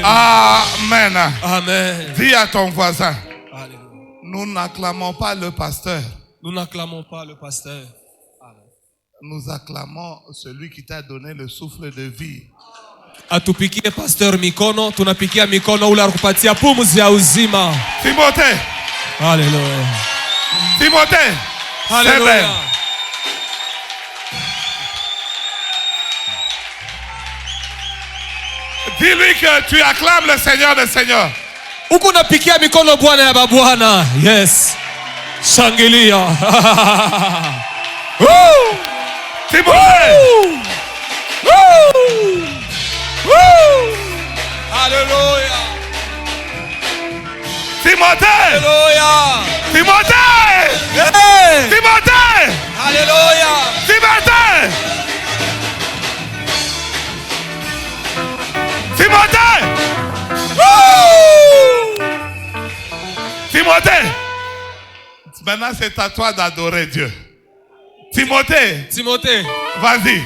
Amen. Amen. Dis à ton voisin, Alléluia. nous n'acclamons pas le pasteur. Nous n'acclamons pas le pasteur. Nous acclamons celui qui t'a donné le souffle de vie. Atupikie pastor mikono, tunapikia mikono ule alikupatia pumzi ya uzima. Timothée. Alléluia. Timothée. Alléluia. Dis-lui que tu acclames le Seigneur des Seigneurs. Huku napikia mikono Bwana ya mabwana. Yes. Shangilia. Timothée. Alléluia. Timothée. Alléluia. Timothée. Hey. Timothée. Alléluia. Timothée. Timothée. Timothée. Maintenant, c'est à toi d'adorer Dieu. Timothée. Timothée. Vas-y.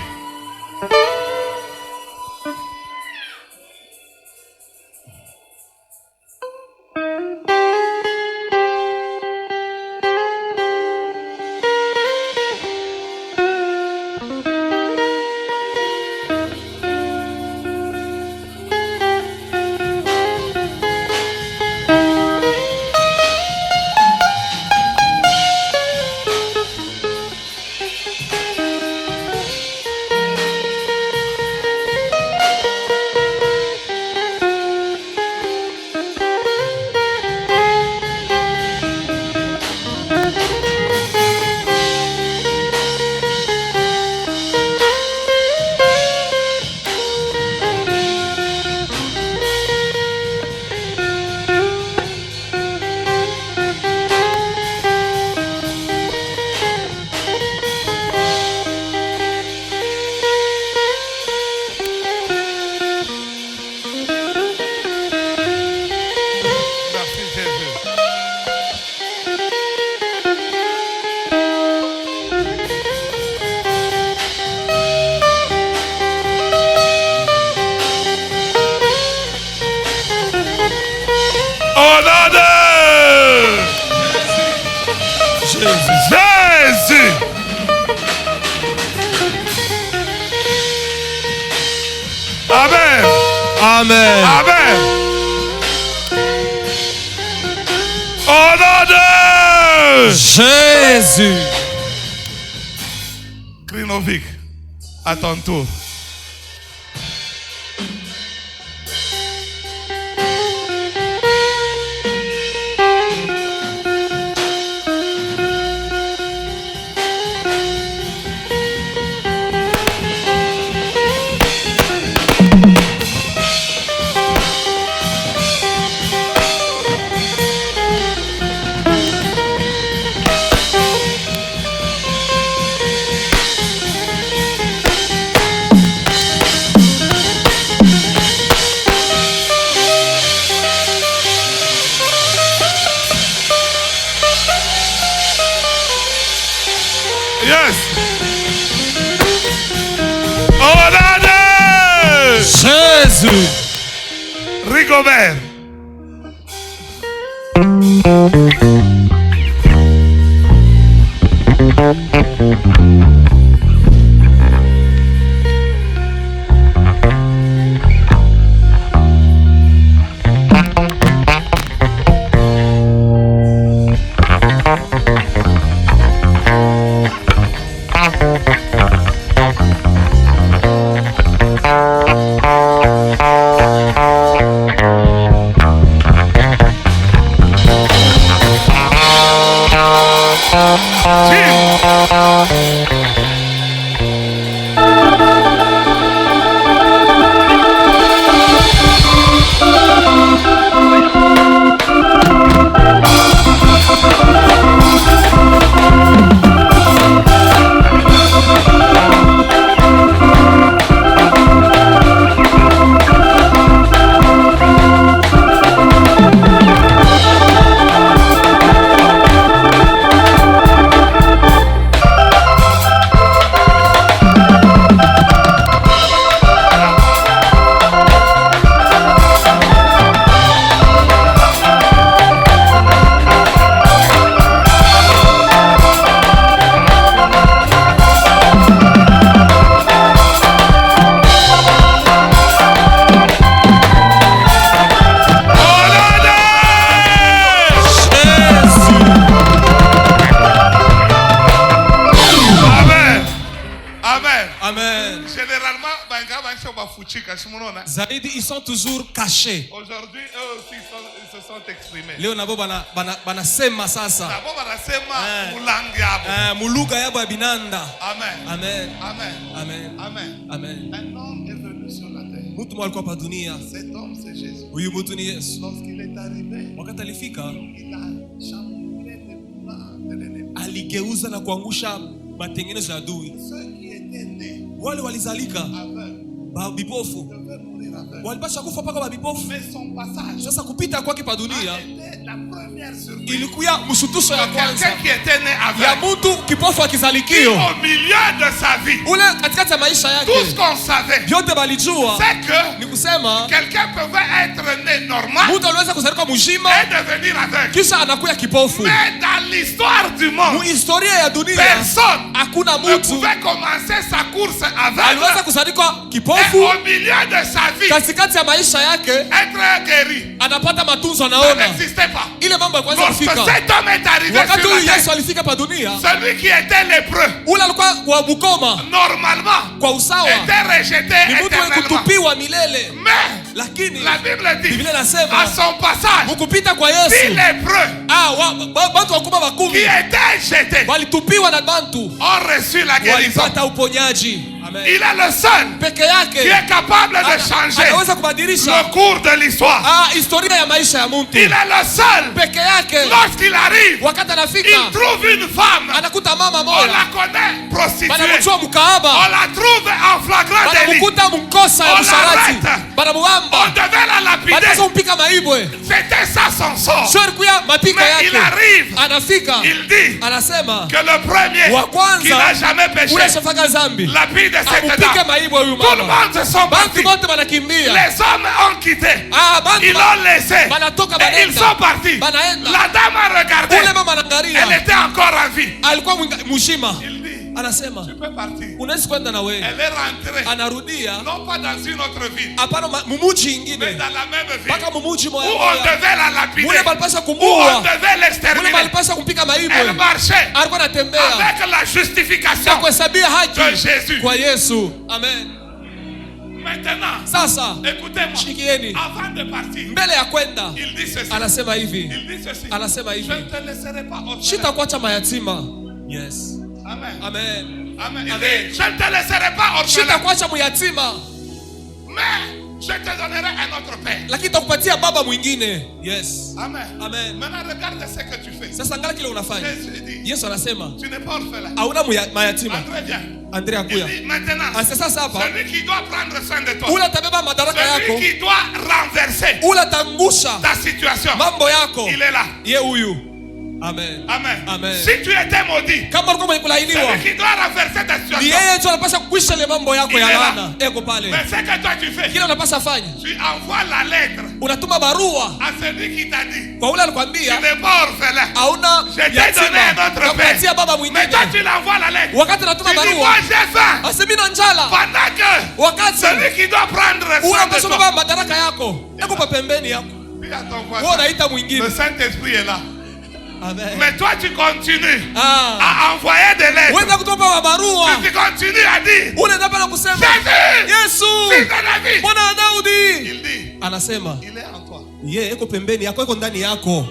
Jésus. Amen. Amen. Amen. Au nom de Jésus. Krinovic, à ton tour. Yes. Au nom de Jésus. Rigobert. zaidi ils sont toujours cachés. Aujourd'hui, eux aussi ils se sont exprimés. Leo nabo banasema sasa. Nabo banasema mulangi yabo. Muluga yabo ya binanda. Amen. Amen. Amen. Amen. Amen. Amen. Un homme est venu sur la terre. Mtu mmoja alikuwa hapa dunia. Cet homme c'est Jésus. Huyu mtu ni Yesu. Lorsqu'il est arrivé, Wakati alifika, il a chamboulé les plans de l'ennemi. aligeuza na kuangusha matengenezo ya adui. Ceux qui étaient nés Wale walizalika aveugles bipofu devaient mourir aveugles. walipasha kufa paka bipofu. Mais son passage Sasa kupita kwake pa dunia était la première surprise. ilikuwa mshutusho ya kwanza Quelqu'un qui était né ya aveugle. mtu kipofu akizalikio. Au milieu de sa vie, Ule katikati ya maisha tout ce yake qu'on savait, vyote balijua c'est que ni kusema quelqu'un pouvait être né normal mtu aliweza kuzalika mzima et devenir aveugle. kisha anakuya kipofu. Mais dans l'histoire du monde, Muhistoria ya dunia personne hakuna ne mtu pouvait commencer sa course aliweza aveugle kuzalika et kipofu au milieu de sa vie katikati ya maisha yake être guéri. anapata matunzo, Ça anaona n'existait pas. ile mambo ya kwanza Lorsque kufika. cet homme est arrivé Wakati sur huyu la Yesu terre, alifika pa dunia, celui qui était lépreux, ule alikuwa wa bukoma normalement, kwa usawa, était rejeté ni mtu wa éternellement. kutupiwa milele. Mais Lakini la Bible dit, Biblia à inasema son passage, mukupita kwa les Yesu lépreux bantu wakubwa qui bakumi étaient jetés walitupiwa na bantu ont reçu la guérison. walipata uponyaji. Amen. Il est le seul Peke qui yake est capable de changer anaweza kubadilisha le cours de l'histoire. historia ya maisha ya mtu. Il est le seul. Peke yake Lorsqu'il arrive, wakati anafika il trouve une femme. anakuta mama On moja la connaît prostituée. banamjua On mkaaba, la trouve en flagrant délit. banamkuta mkosa ya On usharati, l'arrête. On banamuamba, devait la lapider. banaweza kumpika maibwe. C'était ça son sort. Sio alikuya mapiko Mais il yake. arrive, Anafika il dit anasema que le premier wa kwanza qui n'a jamais péché ule shafaka zambi lapide cette amupike dame. maibwe huyu Tout le mama. monde se sont Bantu partis. bote banakimbia, Les hommes ont quitté. bantu Ils l'ont laissé. banatoka Et ils sont banaenda partis. banaenda. La dame a regardé. Ule mama Elle anaangalia, était encore en vie. alikuwa mshima. Il dit, Anasema tu peux partir. unaweza kwenda na wewe. Elle est rentrée. Anarudia Non pas dans une autre ville, hapana mumuji mais ingine dans la même ville. mpaka mumuji Où moja on moja. devait la lapider. Mule balipasha Où on kumuua, devait mule l'exterminer. balipasha kumpika Elle maibwe. marchait Alikuwa anatembea avec la justification na kuhesabia de haki Jésus. kwa Yesu. Amen. Maintenant, Sasa écoutez-moi. shikieni, Avant de partir, mbele ya kwenda il dit ceci. anasema hivi, Il dit ceci. anasema Je hivi, ne te laisserai pas orphelin. sitakuacha mayatima. Yes. Amen. Amen. Amen. Il Amen. dit, je ne te laisserai pas orphelin. Sitakuacha muyatima, Mais je te donnerai un autre père. lakini takupatia baba mwingine. Yes. Amen. Amen. Maintenant, regarde ce que tu fais. Sasa angalia kile unafanya. Jésus dit, Yesu anasema tu n'es pas orphelin. hauna mayatima. André, viens. Andrea Il kuya. dit, maintenant, Asa sasa hapa celui qui doit prendre soin de toi, ule atabeba madaraka celui yako, qui doit renverser ule atangusha ta situation, mambo yako, il est là. ye huyu. Amen. Amen. Amen. Si tu étais maudit, Kama ulikuwa mwenye kulainiwa, celui qui doit renverser ta ni situation, yeye tu anapasha kuisha ile mambo yako ya Ile laana. Eko pale. mais ce que toi tu fais, Kile unapasha fanya, tu envoies la lettre unatuma barua à celui qui t'a dit, kwa ule tu alikwambia n'es pas orphelin. hauna Je t'ai donné un autre nakupatia baba Mais mwingine. toi tu l'envoies la lettre. Wakati natuma Tu dis, moi barua j'ai faim. asemi na njala, Pendant que wakati celui qui doit prendre ule soin de anapasha toi, kubeba madaraka yako, eko pa pembeni yako, dis à ton wewe voisin, unaita mwingine. le Saint-Esprit est là. Amen. Mais toi tu continues Ah, à envoyer des lettres. wewe kutopa barua, Tu continues à dire, ule ndapenda kusema Jésus, Yesu fils de David. mwana wa Daudi. Il dit, Anasema il est en toi. yeye eko pembeni yako, eko ndani yako.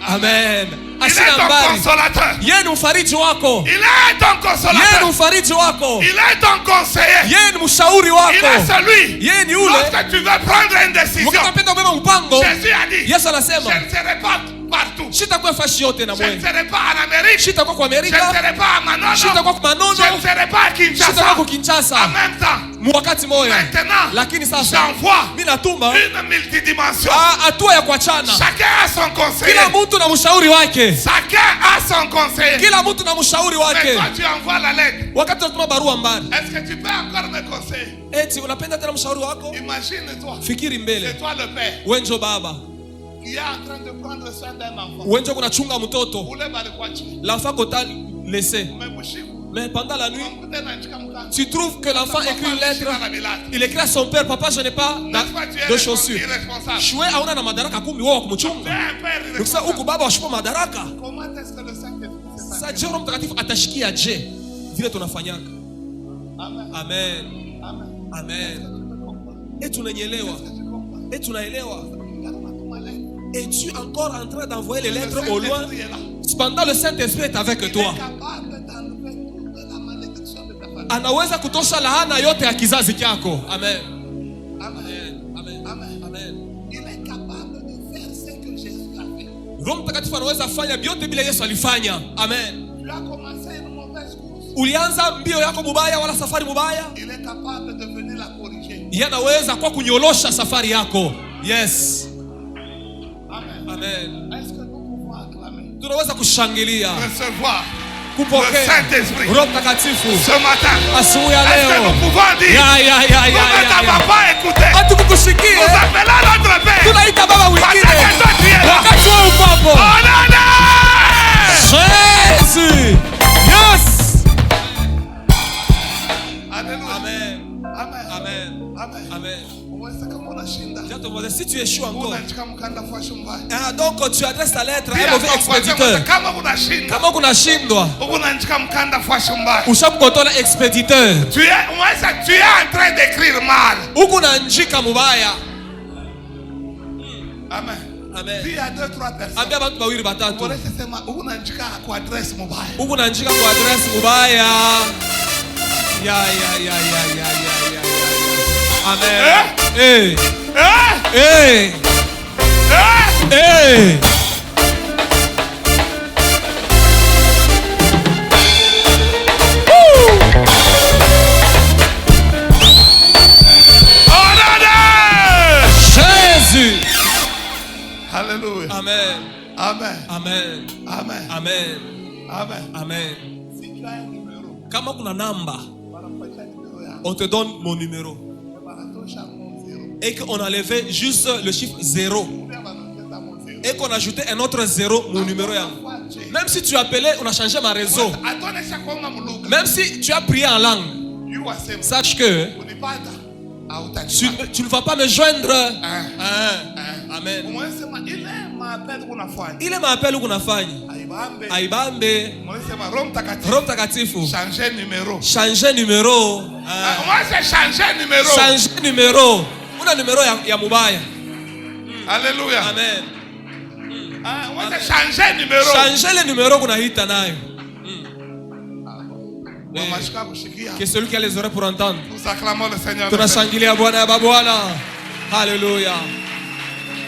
Amen. Il est Ashina ton mbali, consolateur. yeye ni mfariji wako, Il est ton yeye ni consolateur. mfariji wako, Il est ton conseiller. yeye ni mshauri Il wako, est celui. yeye ni ule. Lorsque tu veux prendre une décision, Wakati unapenda kubeba mpango, Jésus a dit, Yesu je anasema ne serai pas partout. sitakuwa fashi yote na Je ne mwe, serai pas en Amérique. sitakuwa kwa Je ne Amerika, serai pas à Manono. sitakuwa kwa Manono, Je ne serai pas à sitakuwa Kinshasa. kwa En Kinshasa même temps, mwakati moya. maintenant, Lakini sasa j'envoie mimi natuma une multidimension. hatua ya kuachana. Chacun a son conseiller. Kila mtu na mshauri wake, Chacun a son conseiller. kila mtu na mshauri Mais wake. toi, tu envoies la lettre. Wakati unatuma barua mbali, Est-ce que tu peux encore me conseiller? eti unapenda tena mshauri wako? Imagine-toi. Fikiri C'est mbele, toi le père wewe ndio baba, qui est en train de prendre soin d'un enfant. wewe ndio kunachunga mtoto, Ule balikuachi. l'enfant qu'on t'a laissé, Mais bushiku. mais pendant la nuit, Mkute na nchika mkate. tu trouves que l'enfant écrit une lettre, Papa, na bilati. il écrit à son père, papa je n'ai pas N'est-ce pas, tu es de chaussures. irresponsable. Shwe hauna na madaraka kumi wewe wa Tu es kumchunga. un père Ukisema irresponsable. huku baba washipo madaraka, Comment est-ce que le Saint-Esprit s'est sasa passé? je Roho Mtakatifu atashikia je vile tunafanyaka? Amen. Amen. Amen. Amen. Est-ce que tu peux Et tunanyelewa. Est-ce que tu comprends? Et tunaelewa. Regarde-moi ton malin. Es-tu encore en train d'envoyer les Le lettres au loin? Saint-Esprit est là. Cependant, le Saint-Esprit est avec Il toi. est capable d'enlever toute la malédiction de ta famille. Anaweza kutosha laana yote ya kizazi chako. Amen. Amen. Amen. Amen. Amen. Il est capable de faire ce que Jésus a fait. Roho Mtakatifu anaweza fanya vyote bila Yesu alifanya. Amen. Tu as commencé une mauvaise course. Ulianza mbio yako mubaya wala safari mubaya. Il est capable de venir la corriger. Yeye anaweza kwa kunyolosha safari yako. Yes. Amen. Amen. Est-ce que nous pouvons acclamer? Tunaweza kushangilia, Recevoir le kupokea Saint-Esprit Roho Mtakatifu ce matin. asubuhi ya Est-ce que leo. nous pouvons dire, Ya. nous ne t'avons pas écouté. Hatu Nous kukushikie. appelons notre Père. Tunaita baba wengine. Pendant que toi tu es là. Wakati wewe uko hapo. Oh non, non! Jésus. Yes. Alléluia. Amen. Amen. Amen. Amen. Amen. Uweze kama unashinda. Je te demande si tu échoues encore. Unachika mkanda kwa shumbai. Ah, donc tu adresses ta lettre à Pia un mauvais kwa expéditeur. kama unashinda. Kama kunashindwa, Unachika mkanda kwa shumbai. ushakukotola expéditeur. Tu es en train d'écrire mal. Huku naandika mubaya. Amen. Amen. Pia 2-3 personnes. Ambia bantu bawili batatu. Unaweza sema unaandika kwa address mubaya. Huku naandika kwa address mubaya. Ya. Amen. Eh. Eh? Eh. Oh non, non! Jésus. Alléluia. Amen. Amen. Amen. Amen. Amen. Amen. Amen. Si tu as un numéro, Kama kuna namba, wanakupatia numéro yako. on te donne mon numéro. Wanatosha mon zero. Et qu'on enlevait juste le chiffre 0. Ou bien wanaongeza mon zero. Et qu'on ajoutait un autre 0, mon numéro. Wache. Même si tu appelais, on a changé ma réseau. Atonesha kwamba muluka. Même si tu as prié en langue, You wasema. sache que Unipata. tu ne vas pas me joindre. Ah. Amen. Umesema ile maapeli unafanya. Ile maapeli unafanya Aibambe. aibambe. Umesema Roho Mtakatifu. Roho Mtakatifu, Changer numéro. changer numéro. Umesema changer numéro. Changer numéro. Una numéro ya mubaya. Alléluia. Amen. Umesema changer numéro. Changer le numéro kunahita nayo. Wamashika kushikia. Que celui qui a les oreilles pour entendre. Nous acclamons le Seigneur. Tunashangilia Bwana ya babwana. Haleluya.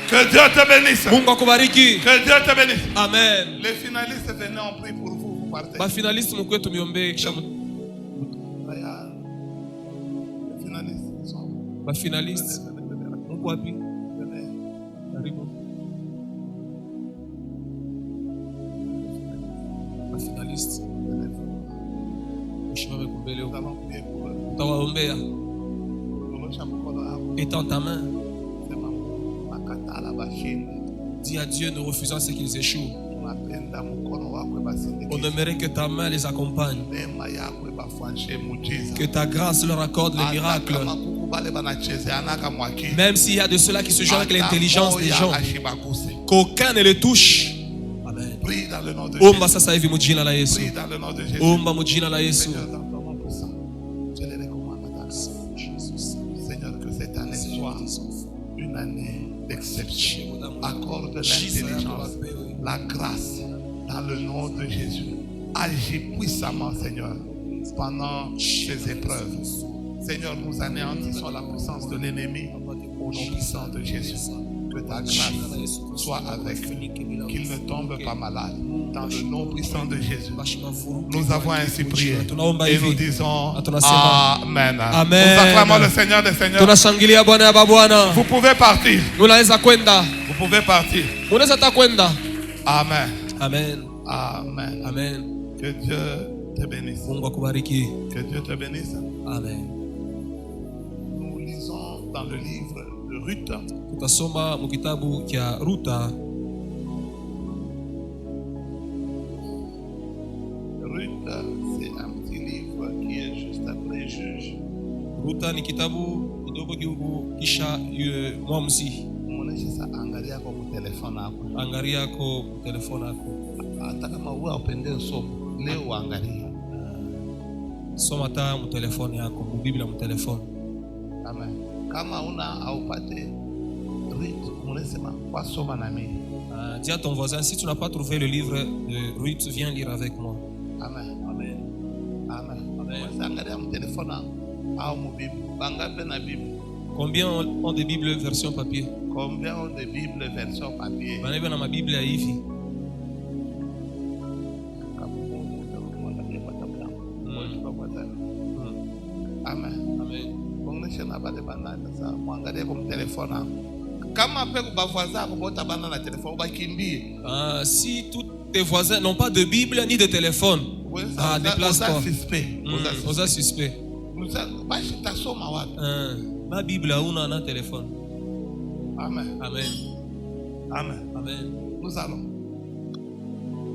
Que Dieu te bénisse. Mungu akubariki. Que Dieu te bénisse. Amen. Les finalistes venaient, on prie pour vous. Vous partez. Ba finaliste mkwe tumiombee kisha Regarde. Les finalistes ils sont. ba finaliste Mungu wapi? Venez. Karibu. Ba finaliste ushimame kumbele Nous huko. allons prier pour eux. Utawaombea. Tunaosha mkono wako. Étends ta main. Sema makatala bashinde. Dis à Dieu, nous refusons ce qu'ils échouent. Tunapenda mkono wako basinde. On aimerait que ta main les accompagne. Neema yako ibafanyishe muujiza. Que ta grâce leur accorde le miracle. Hata kama kuku bale banachezeanaka mwakili. Même s'il y a de ceux-là qui se jouent avec l'intelligence des gens, Ashibakuse. qu'aucun ne les touche. Amen. Prie dans le nom de Omba Jésus. sasa hivi mujina la Yesu. Prie dans le nom de Jésus. Omba mujina la Yesu. Seigneur, dans ton nom puissant, je les recommande à ta grâce. Seigneur, que cette année soit une année d'exception. Accorde l'intelligence, la grâce dans le nom de Jésus. Agis puissamment, Seigneur, pendant ces épreuves. Seigneur, nous anéantissons la puissance de l'ennemi au nom puissant de Jésus. Que ta grâce soit avec eux, qu'ils ne tombent pas malades. Dans le nom puissant de Jésus. Nous avons ainsi prié et nous disons Amen. Amen. Nous acclamons le Seigneur des Seigneurs. Tunashangilia Bwana ya babwana. Vous pouvez partir. Unaweza kwenda. Vous pouvez partir. Unaweza hata kwenda. Amen. Amen. Amen. Amen. Que Dieu te bénisse. Mungu akubariki. Que Dieu te bénisse. Amen. Nous lisons dans le livre de Ruth. Tutasoma mu kitabu cha Ruta. Ruth, c'est un petit livre qui est juste après Juge. Ruta ni kitabu kidogo kisha Mwamuzi. Muoneshe sa angalia kwa telefoni yako. Angalia yako telefoni yako. Hata kama wewe upendee somo, leo uangalie. Soma ta mu telefoni yako, mu Biblia mu telefoni. Amen. Kama una aupate Ruth, unasema kwa soma na mimi. Dis à ton voisin, si tu n'as pas trouvé le livre de Ruth, viens lire avec moi. Amen. Amen. Amen. Amen. Angalia mtelefona au mubibu. Bangape na Bible. Combien ont des Bibles version papier? Combien ont de Bible version papier? Banaiba na mabible ya hivi. Amen. Amen. Bongesha na bale banana sa mwangalie kwa telefona. Kama pe kubavwaza kubota bana na telefona bakimbie. Si tous tes voisins n'ont pas de Bible ni de téléphone, déplace-toi. Osa suspect. Basi tasoma wapi? Ma Bible hauna na téléphone. Amen. Amen. Amen. Amen. Nous allons.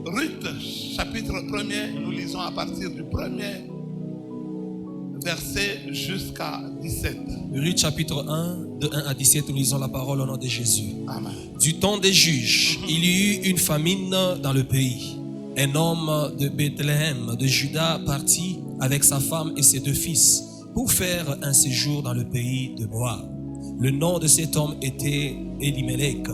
Ruth, chapitre 1er, nous lisons à partir du 1er verset jusqu'à 17. Ruth chapitre 1, de 1 à 17, nous lisons la parole au nom de Jésus. Amen. Du temps des juges, il y eut une famine dans le pays. Un homme de Bethléem, de Juda, partit avec sa femme et ses 2 fils pour faire un séjour dans le pays de Moab. Le nom de cet homme était Elimelech.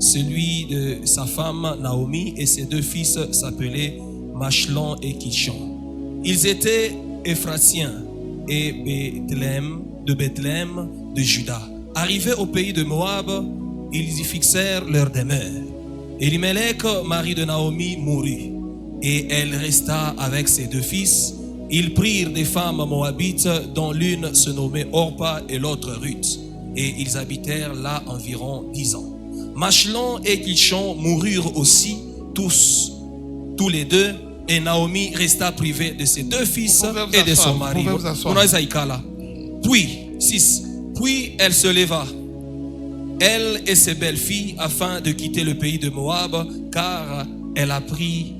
Celui de sa femme Naomi et ses 2 fils s'appelaient Machlon et Kishon. Ils étaient Éphratiens et de Bethléem de Juda. Arrivés au pays de Moab, ils y fixèrent leur demeure. Elimelech, mari de Naomi, mourut, et elle resta avec ses 2 fils. Ils prirent des femmes moabites, dont l'une se nommait Orpa et l'autre Ruth, et ils habitèrent là environ 10 ans. Machlon et Kishon moururent aussi, tous les 2, et Naomi resta privée de ses 2 fils et de son mari. Puis, 6. Puis elle se leva, elle et ses belles-filles, afin de quitter le pays de Moab, car elle apprit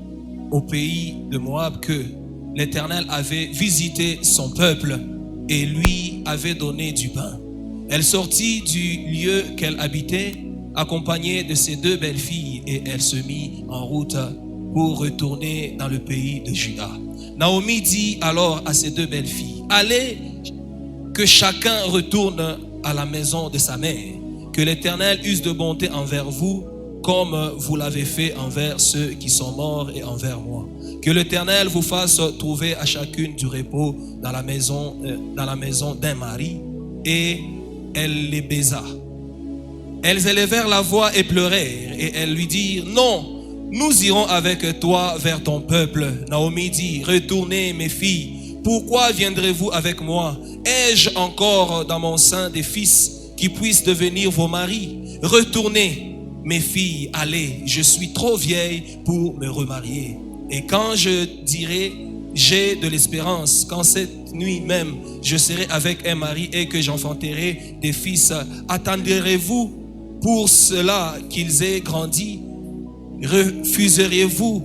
au pays de Moab que l'Éternel avait visité son peuple et lui avait donné du pain. Elle sortit du lieu qu'elle habitait, accompagnée de ses 2 belles-filles, et elle se mit en route pour retourner dans le pays de Juda. Naomi dit alors à ses 2 belles-filles: allez, que chacun retourne à la maison de sa mère, que l'Éternel use de bonté envers vous, comme vous l'avez fait envers ceux qui sont morts et envers moi. Que l'Éternel vous fasse trouver à chacune du repos dans la maison d'un mari. Et elle les baisa. Elles élevèrent la voix et pleurèrent, et elles lui dirent: non, nous irons avec toi vers ton peuple. Naomi dit: retournez, mes filles, pourquoi viendrez-vous avec moi? Ai-je encore dans mon sein des fils qui puissent devenir vos maris? Retournez, mes filles, allez, je suis trop vieille pour me remarier. Et quand je dirai: j'ai de l'espérance, quand cette nuit même je serai avec un mari et que j'enfanterai des fils, attendrez-vous pour cela qu'ils aient grandi? Refuseriez-vous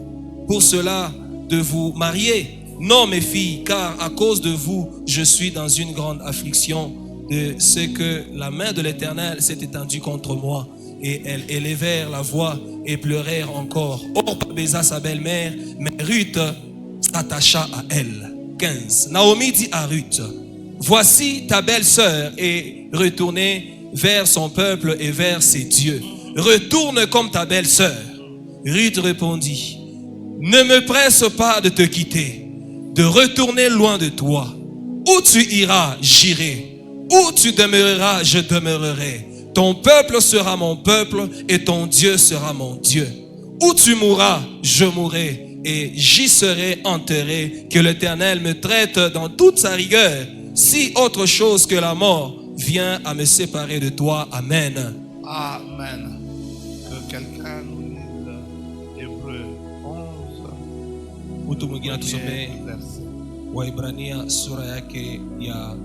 pour cela de vous marier? Non, mes filles, car à cause de vous, je suis dans une grande affliction de ce que la main de l'Éternel s'est étendue contre moi. Et elles élevèrent la voix et pleurèrent encore. Orpa baisa sa belle-mère, mais Ruth s'attacha à elle. 15. Naomi dit à Ruth: voici ta belle-sœur est retournée vers son peuple et vers ses dieux. Retourne comme ta belle-sœur. Ruth répondit: ne me presse pas de te quitter, de retourner loin de toi. Où tu iras, j'irai. Où tu demeureras, je demeurerai. Ton peuple sera mon peuple et ton Dieu sera mon Dieu. Où tu mourras, je mourrai et j'y serai enterré. Que l'Éternel me traite dans toute sa rigueur, si autre chose que la mort vient à me séparer de toi. Amen. Amen. Que quelqu'un nous lise Hébreux 11, tusome verset. Waibrania sura yake ya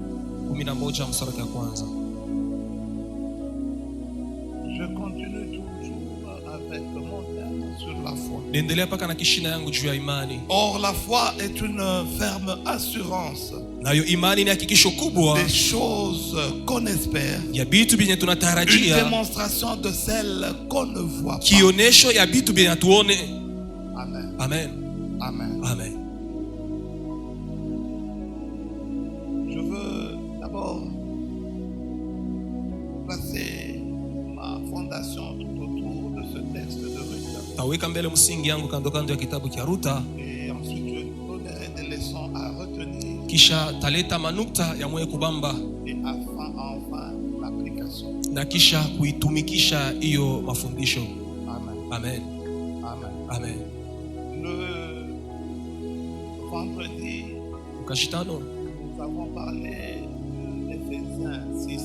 11 mstari wa kwanza. Je continue toujours avec mon thème sur la foi. Niendelea paka na kishina yangu juu ya imani. Or, la foi est une ferme assurance Nayo imani ni hakikisho kubwa des choses qu'on espère, ya bitu byenye une tunatarajia, démonstration de celles qu'on ne voit pas. kionesho ya bitu byenye tuone. Amen. Amen. Amen. Amen. Je veux d'abord placer ma fondation tout autour de ce texte de Ruth. Taweka mbele msingi yangu kando kando ya kitabu cha Ruta, Et ensuite, je donnerai des leçons à retenir kisha taleta manukta ya mwenye kubamba et enfin l'application. na kisha kuitumikisha hiyo mafundisho. Amen. Amen. Amen. Amen. Le vendredi, Ukashitano nous avons parlé d'Éphésiens 6,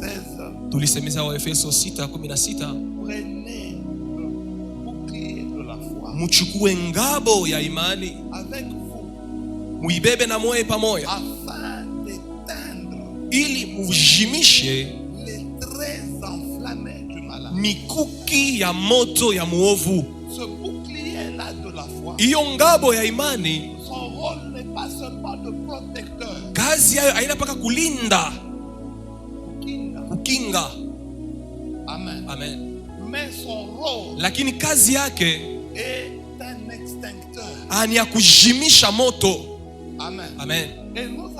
16. tulisemeza wa Efeso 6:16, Prenez le bouclier de la foi muchukue ngabo ya imani avec vous muibebe na moyo pamoja, afin d'éteindre ili mujimishe les traits enflammés du malade. mikuki ya moto ya muovu. Ce bouclier-là de la foi, Hiyo ngabo ya imani son rôle n'est pas seulement de protecteur, kazi yayo haina paka kulinda, Kinga. kukinga. Amen. Amen. Mais son rôle Lakini kazi yake est un extincteur. ni ya kujimisha moto. Amen. Amen. Et nous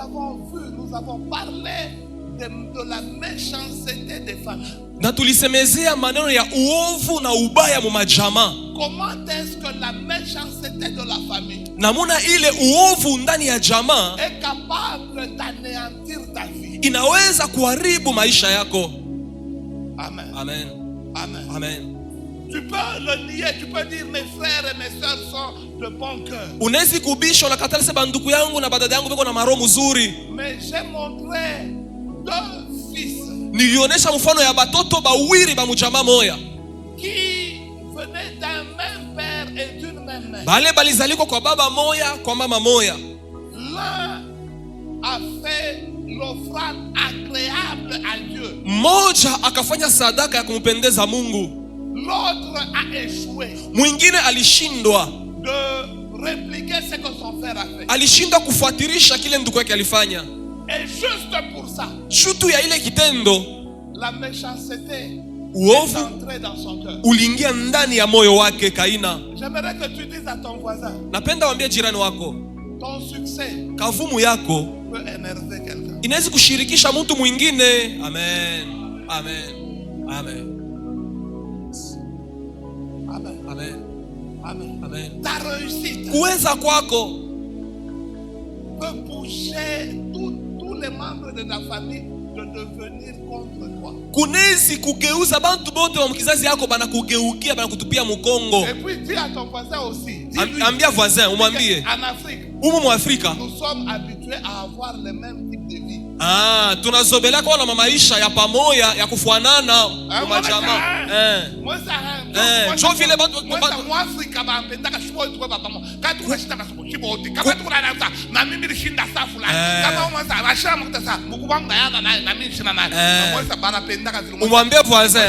avons parlé de la méchanceté des familles. Na tulisemezea maneno ya uovu na ubaya mu majama. Comment est-ce que la méchanceté de la famille Namuna ile uovu ndani ya jamaa est capable d'anéantir ta vie? inaweza kuharibu maisha yako. Amen. Amen. Amen. Amen. Tu peux le nier, tu peux dire mes frères et mes sœurs sont de bon cœur. Unawezi kubisha unakatala sema ndugu yangu na badada yangu beko na maroho mzuri. Mais j'ai montré deux fils Nilionyesha mfano ya batoto bawiri ba mujama moya. qui venaient d'un même père et d'une même mère. Bale balizaliko kwa baba moya, kwa mama moya. L'un a fait l'offrande agréable à Dieu. Mmoja akafanya sadaka ya kumpendeza Mungu. L'autre a échoué Mwingine alishindwa. de répliquer ce que son frère a fait. Alishindwa kufuatirisha kile ndugu yake alifanya. Et juste pour ça, Shutu ya ile kitendo, la méchanceté est uovu entrée dans son cœur. uliingia ndani ya moyo wake Kaina. J'aimerais que tu dises à ton voisin, Napenda waambie jirani wako, ton succès kavumu yako peut énerver quelqu'un. inaweza kushirikisha mtu mwingine. Amen. Amen. Amen. Amen. Amen. Amen. Amen. Ta réussite Kuweza kwako peut pousser tous les membres de ta famille de devenir contre toi. kunezi kugeuza bantu bote wa mkizazi yako bana kugeukia bana kutupia mkongo. Et puis dis à ton voisin aussi, dis-lui Ambia voisin, umwambie en Afrique, umu mu Afrika nous sommes habitués à avoir le même type de vie. tunazobelea kwa na maisha ya pamoja ya kufuanana kwa jamaa. Moi ça jo vile bantu moi Afrika bampendaka shibo tu baba mo kati unashitaka shibo oti kama tu kuna nasa na mimi nishinda safu la kama mwanza rasha mtasa mkubanga yana na mimi shina na moi ça banapendaka vile umwambie voisin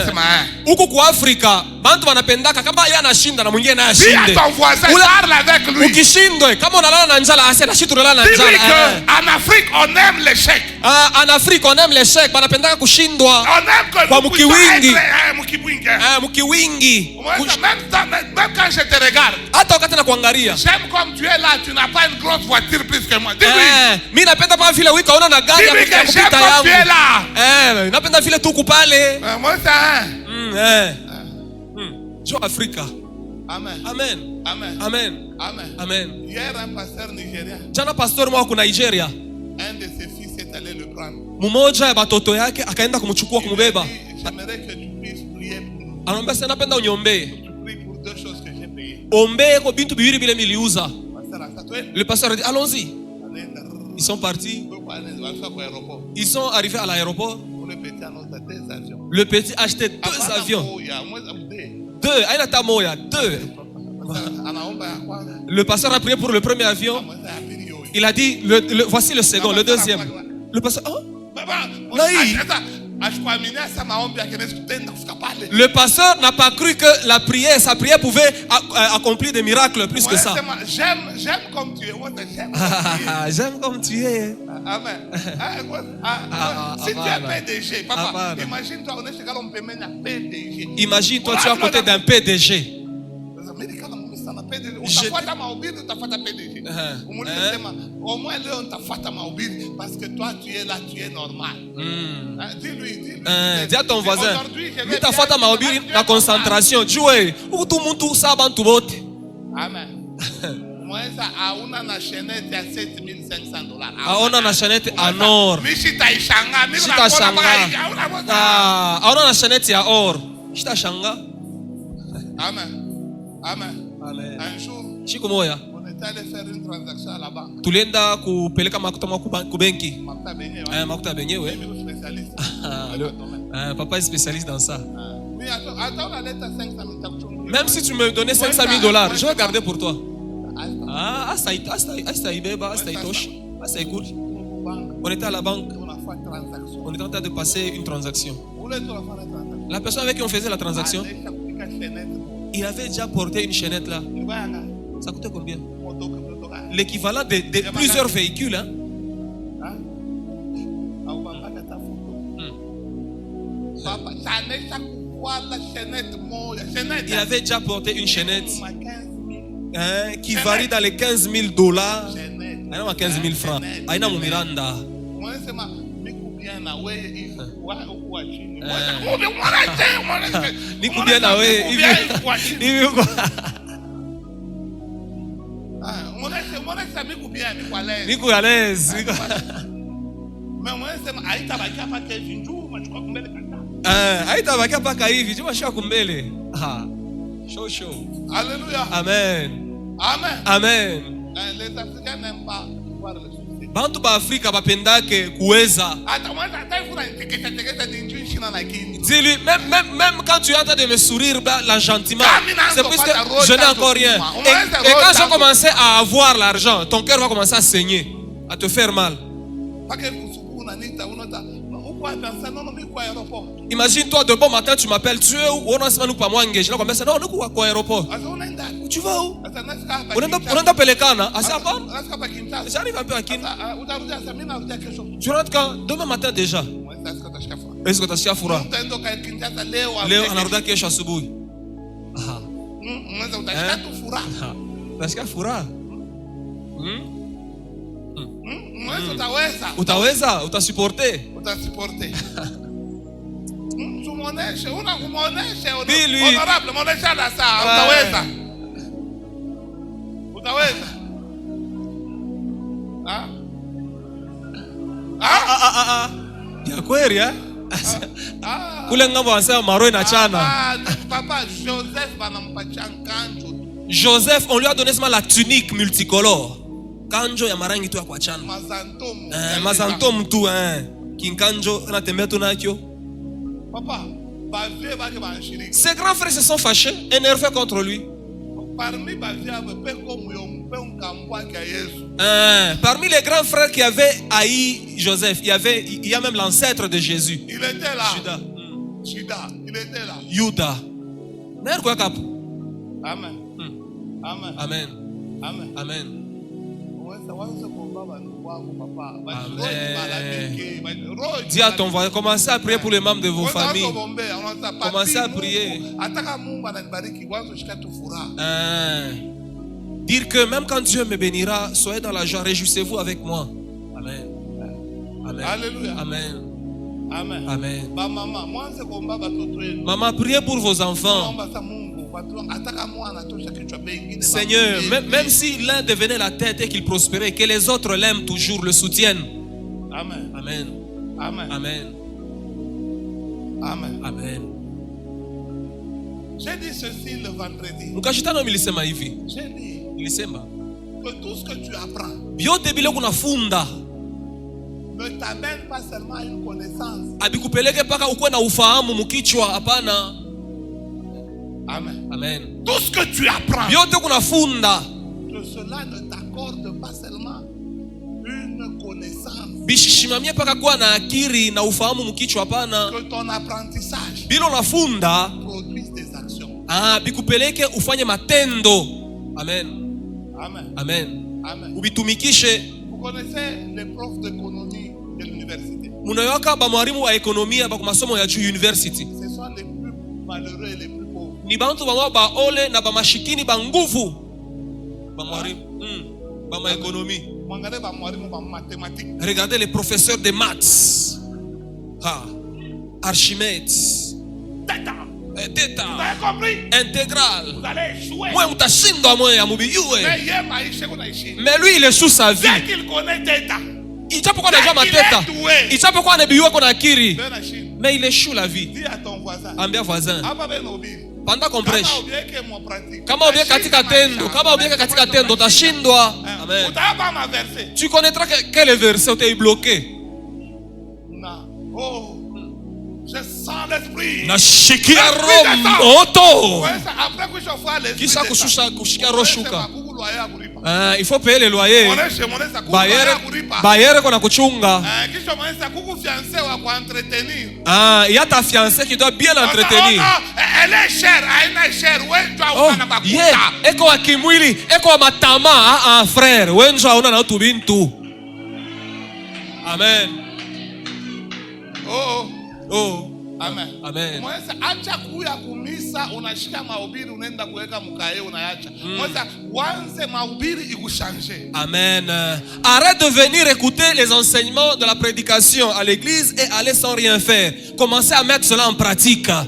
huko kwa Afrika bantu wanapendaka kama yeye anashinda na mwingine naye ashinde. Dis à ton voisin, parle avec lui. Ukishindwe kama unalala na njala asema shitu unalala na njala. En Afrique on aime l'échec. En Afrique on aime l'échec, banapendaka kushindwa. On aime que kwa mkiwingi. Mkiwingi. Même quand je te regarde, hata wakati na kuangalia, j'aime comme tu es là, tu n'as pas une grosse voiture plus que moi. Dis-lui. Mimi napenda kama vile wiko una na gari ya kupita yangu. Tu es là. Napenda vile tuko pale. Moi ça. Jo Afrika. Amen. Amen. Amen. Amen. Amen. Amen. Hier un pasteur nigérien, Jana pastor mwa kuna Nigeria, un de ses fils est allé le prendre. mmoja ya batoto yake akaenda kumchukua kumbeba. J'aimerais que tu puisses prier pour nous. Anamwambia sana napenda uniombee. Tu pries pour deux choses que j'ai payées. Ombee kwa bintu biwili vile niliuza. Pasteur Asatoué, Le pasteur a dit allons-y. allez, Ils sont partis. aéroport. Ils sont arrivés à l'aéroport. Pour le petit annonce de deux avions. Le petit a acheté 2 avions. Deux. Aina tamoya, 2. Le pasteur a prié pour le premier avion. Il a dit voici le second, le deuxième. Le pasteur Le pasteur n'a pas cru que sa prière pouvait accomplir des miracles plus que ça. J'aime comme tu es. J'aime comme tu es. Amen. Si tu es PDG, papa, imagine-toi, on est chez on peut mener un PDG. Imagine-toi, tu es à côté d'un PDG. Au moins là on t'a fait mahubiri parce que toi tu es là, tu es normal. Dis-lui Dis à ton voisin. Aujourd'hui, je vais Lui ta bien fata vivre maobiri avec Dieu na comme concentration. Jouer. Ou tout monde tout ça bantu bote. ça. Amen. Moi, ça a una chaînette à $7,500. Aona na chanete en or. Mishita ishanga, Shita shanga. Ah, aona na chanete ya or. Shita shanga. Amen. Amen. Amen. Un jour, Siku moja on était allé faire une transaction à la banque. tulienda kupeleka makuta ku benki. Makuta benye, Makuta benye we. mimi ni spécialiste. Papa est spécialiste dans ça. Oui, attends, on a l'aide à 500 000 Même si tu me donnais $500 000, je vais garder pour toi. Ah, ça y beba, ça y toche. Ah, c'est cool. On était à la banque. On a fait une transaction. On était en train de passer une transaction. Où est-ce qu'on a fait la transaction? La personne avec qui on faisait la transaction, il avait déjà porté une chaînette là. Ça coûtait combien? L'équivalent de plusieurs véhicules. Hein? Il avait déjà porté une chaînette qui varie dans les $15 000. Aina 15 000 francs. Aina Miranda. Nikubia na wewe hivi uko. Niko à l'aise. Haitabakia mpaka hivi. Juma shika kumbele. Show. Alléluia. Amen. Amen. Amen. Les Africains n'aiment pas voir le succès. Bantu ba Afrika bapendake kuweza. Dis-lui, même quand tu es en train de me sourire là gentiment, c'est puisque je n'ai encore rien. Et quand je commence à avoir l'argent, ton cœur va commencer à saigner, à te faire mal. Imagine-toi, de bon matin, tu m'appelles, tu es où? On a semaine ou pas moi engagé. Là, comme ça, non, on est quoi aéroport? Tu vas où? On est dans Pelekana. J'arrive un peu à Kin. Tu rentres quand? Demain matin déjà. Est-ce que tu as acheté Fura? Léo, on a regardé Kesha asubuhi. Unasikia Fura? Utaweza? Utasuporte? Dis-lui. Honorable, muonesha la saa. Utaweza? Ya kweli eh? Kule ngambo wanasema maro inachana. Papa Joseph banampatia kanjo. Joseph, on lui a donné seulement la tunique multicolore. Kanjo ya marangi tu ya kuachana. Mazantom tu Kinkanjo anatembea tu nakyo. Papa, ses grands frères se sont fâchés, énervés contre lui. Parmi les grands frères qui avaient haï Joseph, il y a même l'ancêtre de Jésus. Il était là. Judas. Il était là. Yuda. Amen. Amen. Amen. Amen. Amen. Dis à ton voisin, commencez à prier pour les membres de vos familles. Commencez à prier. Dire que même quand Dieu me bénira, soyez dans la joie, réjouissez-vous avec moi. Amen. Amen. Alléluia. Amen. Amen. Amen. Maman, priez pour vos enfants. Seigneur, même si l'un devenait la tête et qu'il prospérait, que les autres l'aiment toujours, le soutiennent. Amen. Amen. Amen. Amen. Amen. Amen. J'ai dit ceci le vendredi. J'ai dit que tout ce que tu apprends ne t'amène pas seulement à une connaissance. Amen. Amen. Tout ce que tu apprends, que cela ne t'accorde pas seulement une connaissance. Que ton apprentissage produise des actions. Amen. Amen. Amen. Amen. Vous connaissez les profs d'économie de l'université. Ce sont les plus malheureux et les plus pauvres. Regardez les professeurs de maths. Archimède, Theta. Theta, Vous avez compris? intégral. Vous allez échouer. Moi, mtashindwa moi ya mubiyue. Mais hier, maïché, qu'on a échoué. Mais lui, il échoue sa vie. Dès qu'il connaît Theta, Ijapokuwa anajua mateta, ijapokuwa anabiwa kuna akili, ben na Chine. mais il échoue la vie. Dis à ton voisin. Ambia voisin, Hapa ben obiri. panda kompresh. Kama ubieke mwa pratique. Kama ubieke katika tendo, kama ubieke katika tendo, utashindwa. Amen. Utapa ma verset. Tu connaîtras quel verset tu es bloqué. Non. Oh. Je sens l'esprit. Nashikia roho moto. Ouais, ça, après que je vois l'esprit. Kisha kushusha kushikia roho shuka. Il faut payer le loyer. Bayere kona kuchunga. Kisha mwanesa kuku fiancé wa kwa entretenir. Il y a ta fiancée qui doit bien l'entretenir. Elle est chère, elle est chère. Ouais, tu as una makuta. Yeah, eko wa kimwili, eko wa matama, frère. Wenjo una na utubintu. Amen. Oh. Oh. Amen. Amen. Mwesa acha kuya kumisa unashika mahubiri unaenda kuweka mkae unayacha. Mwesa wanze mahubiri ikushange. Amen. Arrête de venir écouter les enseignements de la prédication à l'église et aller sans rien faire. Commencez à mettre cela en pratique. Amen.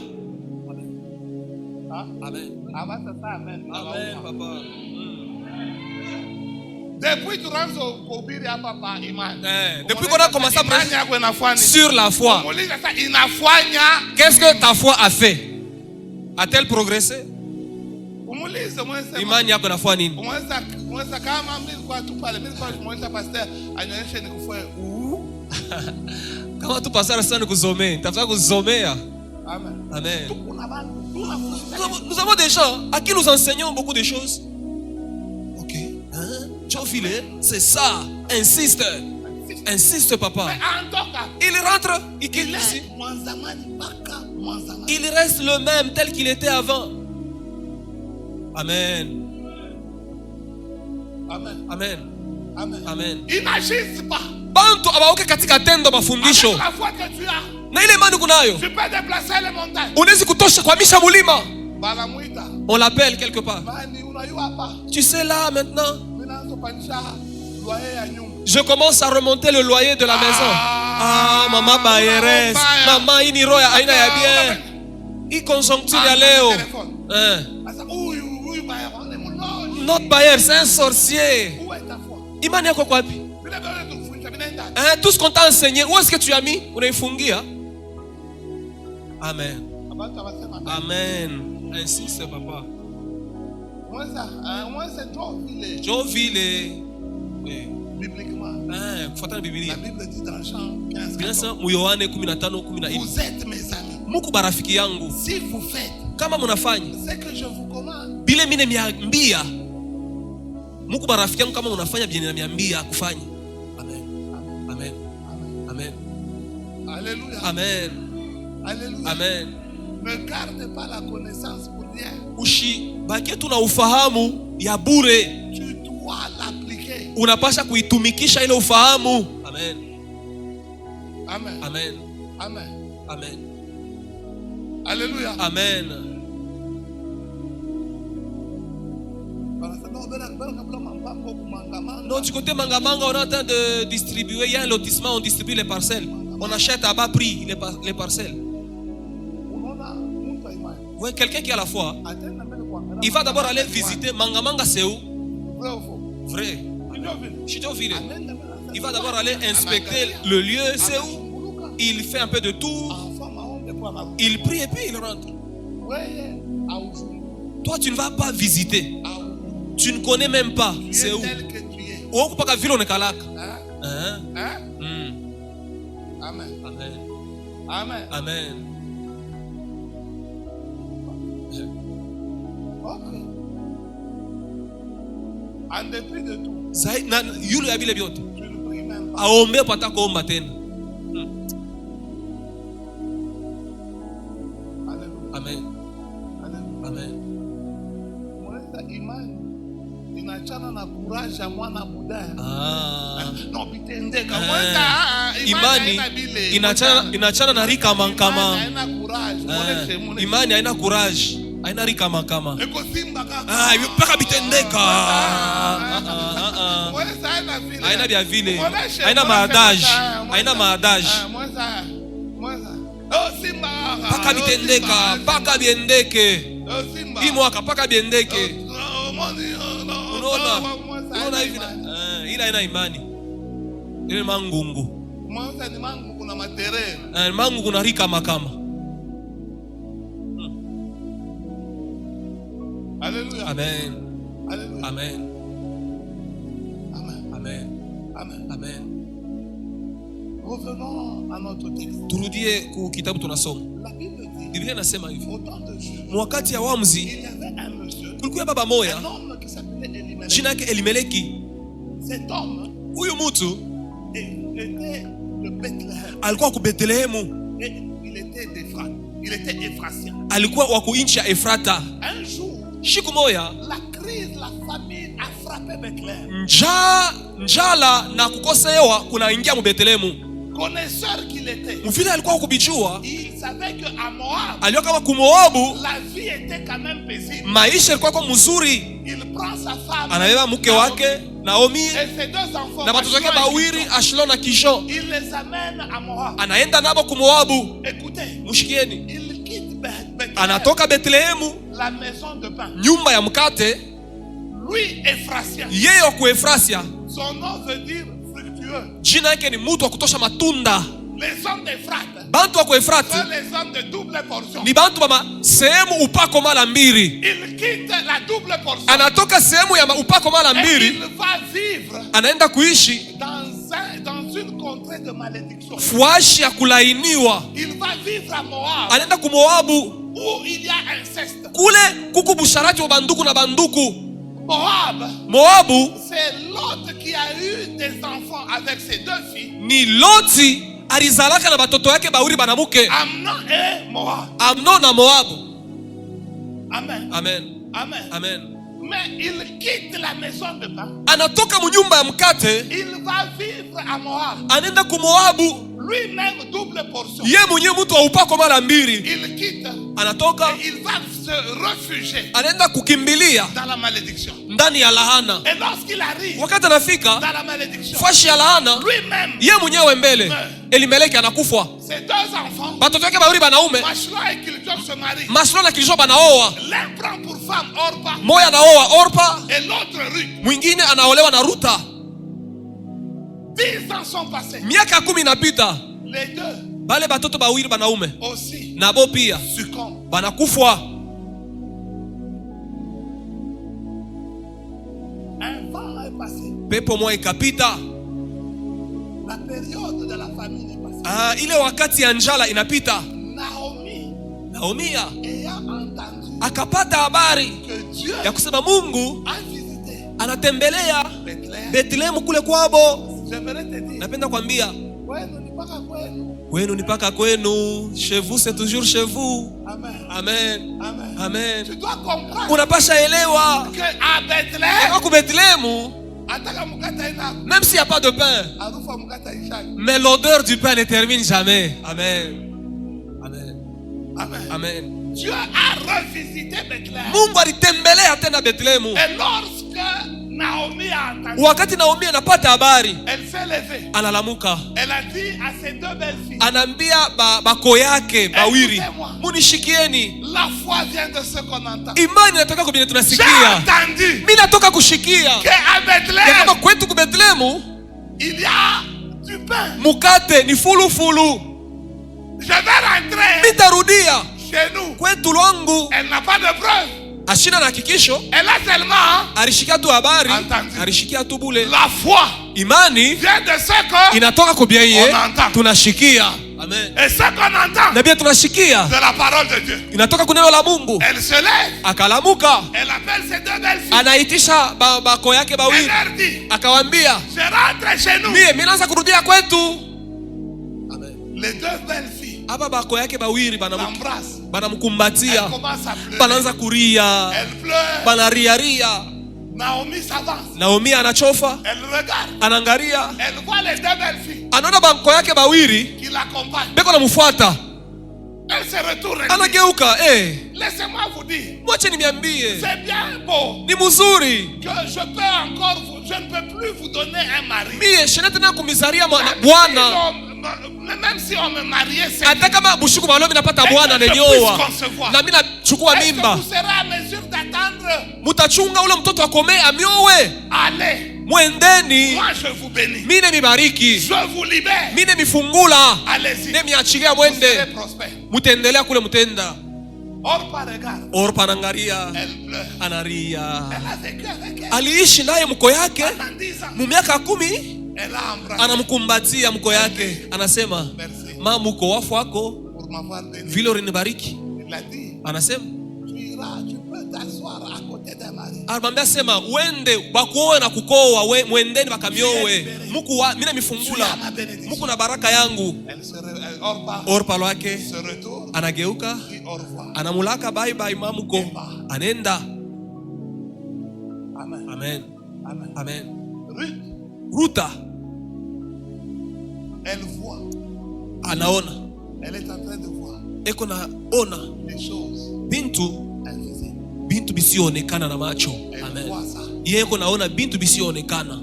Amen, papa. Depuis tu rentres au kubiri hapa pa imani. Depuis qu'on a commencé à prêcher sur la foi, qu'est-ce que ta foi a fait? A-t-elle progressé? Imani yako inafanya nini? Kama tu pastor sana kuzomea, tafuta kuzomea. Amen. Amen. Nous avons des gens à qui nous enseignons beaucoup de choses. OK. C'est ça. Insiste. Insiste, papa. Il rentre. Il quitte ici. Il reste le même tel qu'il était avant. Amen. Amen. Amen. Amen. Amen. Il n'agisse pas. Bantu abaoke katika tendo mafundisho. Avec la foi que tu as. Na ile imani kunayo. Tu peux déplacer les montagnes. Unaweza kutosha kuhamisha mulima. Balamuita. On l'appelle quelque part. Bani unayua pa. Tu sais là maintenant. Loyer ya nyumba. Je commence à remonter le loyer de la maison. Mama Bayeres. Mama ini roya aina ya bien. I conjoncture ya leo. Notre bailleur, c'est un sorcier. Où est ta foi? Imani yako kwa wapi? Tout ce qu'on t'a enseigné, où est-ce que tu as mis? Unaifungia. Amen. Amen. Insiste, papa. Moi c'est Jovile. Bibliquement. Kufuatana Biblia. La Bible dit dans Jean 15. Yohane 15:14. Vous êtes mes amis. Muku barafiki yangu. Si vous faites kama mnafanya ce que je vous commande. Bile mimi nimeambia. Muku barafiki yangu kama unafanya bien nimeambia kufanya. Amen. Amen. Amen. Alléluia. Amen. Alléluia. Amen. Ne garde pas la connaissance pour rien. Usibaki tu na ufahamu ya bure. Tu dois l'appliquer. Unapasha kuitumikisha ile ufahamu. Amen. Amen. Amen. Amen. Amen. Alléluia. Amen. Non, du côté Mangamanga, on est en train de distribuer. Il y a un lotissement, on distribue les parcelles. On achète à bas prix les parcelles. Ouais, quelqu'un qui a la foi, il va d'abord aller visiter Mangamanga, c'est où? Vrai. Chidoville. Il va d'abord aller inspecter le lieu, c'est où? Il fait un peu de tour. Il prie et puis il rentre. Toi, tu ne vas pas visiter. Tu ne connais même pas. C'est où? Amen. Amen. Amen. Amen. Okay. En dépit de tout, tu ne pries même pas. Amen. Amen. Amen. Inachana na kuraja mwana buda. No bitendeka. Imani inachana na rika mankama. Imani haina courage, haina rika mankama. Mpaka bitendeka. Haina vya vile. Haina maadage. Haina maadage. paka bitendeka, paka biendeke. Hii mwaka paka biendeke. Unaona hivi ila ina imani. Ile mangungu. Mwanza ni mangu kuna matere. Mangu kuna rika makama. Alléluia. Amen. Alléluia. Amen. Amen. Amen. Amen. Amen. Revenons à notre texte. Turudie ku kitabu tunasoma. La Bible dit, Biblia inasema hivi. au temps de Judas, Mwakati ya waamuzi il y avait un monsieur, kulikuwa baba moya, un homme qui s'appelait Elimelech. jina yake Elimeleki. Cet homme Huyu mtu était de Bethléem. alikuwa ku Bethlehemu, Et il était d'Éphrath. Il était Ephratien. alikuwa wa kuinchi ya Efrata. Un jour, Siku moya la crise, la famine a frappé Bethléem. njala na kukosa hewa kunaingia mu Bethlehemu. Connaisseur qu'il était, Mvile alikuwa kubichua, il savait qu'à Moab, aliyo kama kumoabu la vie était quand même paisible. maisha yalikuwa kwa mzuri. Il prend sa femme, Anabeba mke wake Naomi et ses deux enfants, na watoto wake Machlon et bawiri Kishon. Ashlo na Kisho, Il les amène à Moab. anaenda nabo kumoabu. Écoutez, Mushikieni, il quitte Bethléem, anatoka Bethlehemu, la maison de pain. nyumba ya mkate. Lui, Ephratien. Yeye wa kuefrasia, Son nom veut dire fructueux. jina yake ni mtu wa kutosha matunda. Les hommes d'Ephrate Bantu wa kuefrati sont les hommes de double portion. ni bantu bama sehemu upako mara mbili. Il quitte la double portion. Anatoka sehemu ya upako mara Et mbili, il va vivre anaenda kuishi dans une contrée de malédiction. fuashi ya kulainiwa. Il va vivre à Moab, Anaenda kumoabu, où il y a inceste. kule kuku busharati wa banduku na banduku. Moab, Moabu c'est l'autre qui a eu des enfants avec ses deux filles, ni Loti alizalaka na batoto yake bawiri banamuke, Amnon et Moab. Amnon na Moabu. Amen. Amen. Amen. Amen. Mais il quitte la maison de pain. Anatoka munyumba ya mkate, Il va vivre à Moab. anaenda kumoabu, Lui-même double portion. ye mwenyewe mtu wa upako mara mbili. Il quitte Anatoka et il va se réfugier anaenda kukimbilia dans la malédiction. ndani ya lahana. Et lorsqu'il arrive Wakati anafika dans la malédiction, fashi ya lahana, lui-même, ye mwenyewe mbele, Elimeleki anakufa, ses deux enfants, batoto yake bawiri banaume Machlon et Kishon se marient. Maslo na Kilisho banaoa, L'un prend pour femme Orpa moya anaoa Orpa, et l'autre Ruth. mwingine anaolewa na Ruta. 10 ans sont passés. Miaka 10 inapita, Les deux bale batoto bawiri banaume aussi nabo pia succombent. banakufa. Un vent est passé. Pepo moja ikapita. La période de la famine est passée. Ile wakati ya njala inapita. Naomi, Naomia ayant entendu akapata habari que Dieu ya kusema Mungu a visité anatembelea Bethléem, Bethlehemu kule kwabo. j'aimerais te dire, Napenda kwambia kwenu ni mpaka kwenu. kwenu ni paka kwenu, chez vous c'est toujours chez vous. Amen. Amen. Amen. Amen. Tu dois comprendre Unapasha elewa que à Bethléem, kwa Bethlehemu, ataka mkata ina même s'il n'y a pas de pain, harufu mkata ishaki. mais l'odeur du pain ne termine jamais. Amen. Amen. Amen. Amen. Dieu a revisité Bethléem. Mungu alitembelea tena Bethlehemu. Et lorsque Naomi a entendu, Wakati Naomi anapata habari, elle s'est levée. analamuka, Elle a dit à ses deux belles filles, anaambia bako yake bawiri, Écoutez-moi. munishikieni, la foi vient de ce qu'on entend. imani inatoka kwa vile J'ai tunasikia. entendu Mimi natoka kushikia qu'à ya Bethléem, kama kwetu ku Bethlehemu il y a du pain. mukate ni fulufulu. Je vais rentrer Mitarudia chez nous. kwetu lwangu. Elle n'a pas de preuve. Ashina na hakikisho, Elle a seulement alishikia tu habari, Entendu. alishikia tu bule. la foi Imani vient de ce que inatoka kwa biaye On entend. tunashikia. Amen. et ce qu'on entend Na bia tunashikia de la parole de Dieu. inatoka kwa neno la Mungu. Elle se lève. Akalamuka, Elle appelle ses deux belles filles. anaitisha bako yake Elle bawili, leur dit, akawambia je rentre chez nous. mimi naanza kurudia kwetu. Amen. Les deux belles filles Aba bako yake bawili l'embrassent. banamkumbatia, Elle commence à pleurer. banaanza kuria, Elle pleure. banariaria. Naomi s'avance. Naomi anachofa, Elle regarde. anaangalia, Elle voit les deux belles filles anaona bako yake bawili qui l'accompagnent. beko namfuata, Elle se retourne. Elle dit, anageuka, laissez-moi vous dire, mwache niambie, c'est bien beau ni mzuri que je peux encore je ne peux plus vous donner un mari. mie shina tena kumizaria Même si bwana, Même si on me mariait, c'est hata kama bushuku malombi napata bwana nenyoa na mimi nachukua mimba, vous serez à mesure d'attendre? mutachunga ule mtoto akome amiowe? Allez, Mwendeni, moi je vous bénis, mine mibariki, je vous libère, mine mifungula, allez-y, ne miachilia vous serez mwende, prospère. mutendelea kule mutenda. Orpa regarde, Orpa anangalia, elle pleure, anaria. elle a vécu avec elle Aliishi naye mko yake pendant 10 ans, mu miaka 10, elle a embrassé. anamkumbatia mko yake, anasema Merci mama mko wafu wako pour m'avoir béni. vile ulinibariki. Il a dit, Anasema tu iras, tu peux t'asseoir à côté d'un mari. anamwambia sema uende bakuoe na kukoa we, mwendeni bakamiowe muku wa mimi mifungula muku na baraka yangu. Orpa lwake Se retourne, anageuka, dit au revoir. anamulaka bye bye mamuko, anenda. Amen. Amen. Amen. Amen. Ruth, Ruta elle voit, anaona, elle est en train de voir eko na ona les choses bintu invisibles. bintu bisionekana na macho. Elle Amen. voit ça. Yeye eko naona bintu bisionekana.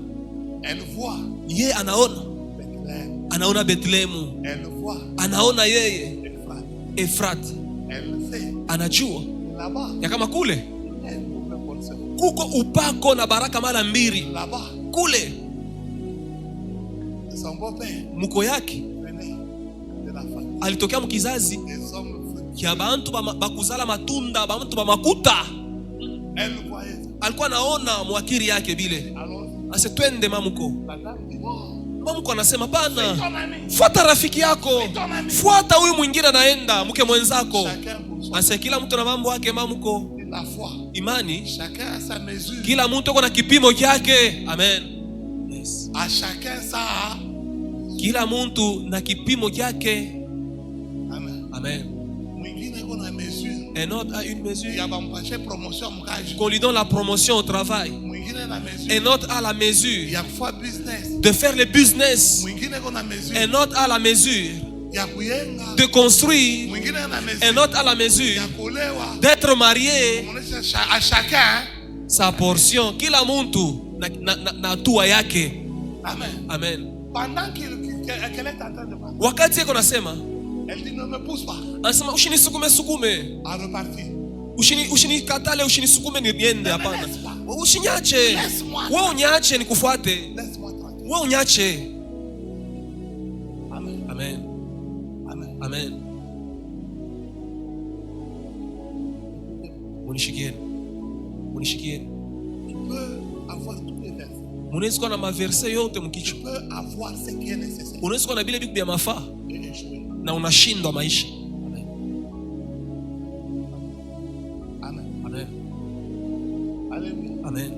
Elle voit Yeye anaona, Bethléem. anaona Bethlehemu, Elle voit anaona yeye Ephrath. Efrat, Elle sait anajua là-bas, ya kama kule elle pouvait penser. kuko upako na baraka mara mbili. Là-bas, Kule son beau-père muko yake venait de la famille alitokea mkizazi des hommes fructueux. kya bantu bakuzala matunda, bantu ba makuta. Elle voyait ça. Alikuwa naona mwakiri yake bile. Alors, Ase twende mamuko. la dame dit, oh, Mamuko anasema pana, ton ami. fuata rafiki yako, Ton ami. fuata huyu mwingine anaenda, mke mwenzako. Chacun pour son. Ase kila mtu na mambo yake mamuko. La foi. Imani, Chacun a sa mesure. kila mtu yuko na kipimo chake. Amen. Yes. À chacun ça. Kila mtu na kipimo chake. Amen. Amen. Mwingine kuna mesure. Un autre a une mesure. Ya bampache promotion mkaji. Qu'on lui donne la promotion au travail. Mwingine na mesure. Un autre a la mesure Ya kufanya business. de faire le business. Mwingine kuna mesure. Un autre a la mesure Ya kuyenga. de construire. Mwingine na mesure. Un autre a la mesure Ya kuolewa. d'être marié. Muonesha à chacun Sa portion. Kila mtu na hatua yake. Amen. Amen. Pendant qu'elle est en train de parler, Wakati yako nasema, elle dit ne me pousse pas anasema usinisukume. à repartir. Usinikatale, usinisukume niende, hapana. Usinyache. Laisse-moi. Wewe unyache nikufuate. Laisse-moi tranquille. Wewe unyache. Amen. Amen. Amen. Amen. Munishikieni. Munishikieni. Tu peux avoir tous les versets. Munaweza kuwa na maverse yote mkichwa. Tu peux avoir ce qui est nécessaire Unaweza kuwa na bile vitu vya mafaa et échouer. na unashindwa maisha. Amen. Amen. Alléluia. Amen.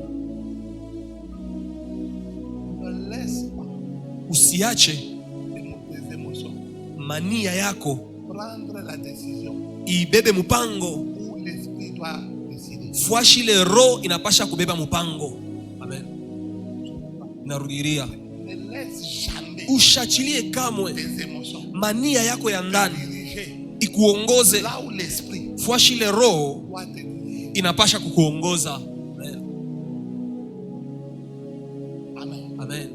Ne laisse pas Usiache tes émotions mania yako prendre la décision ibebe mpango. où l'esprit doit décider. Fuashi ile roho inapasha kubeba mpango. Amen. Narudiria. Ne laisse jamais Ushachilie kamwe tes émotions mania yako ya ndani diriger ikuongoze. là où l'esprit Fuashi ile roho doit te diriger. inapasha kukuongoza. Amen. Amen. Amen.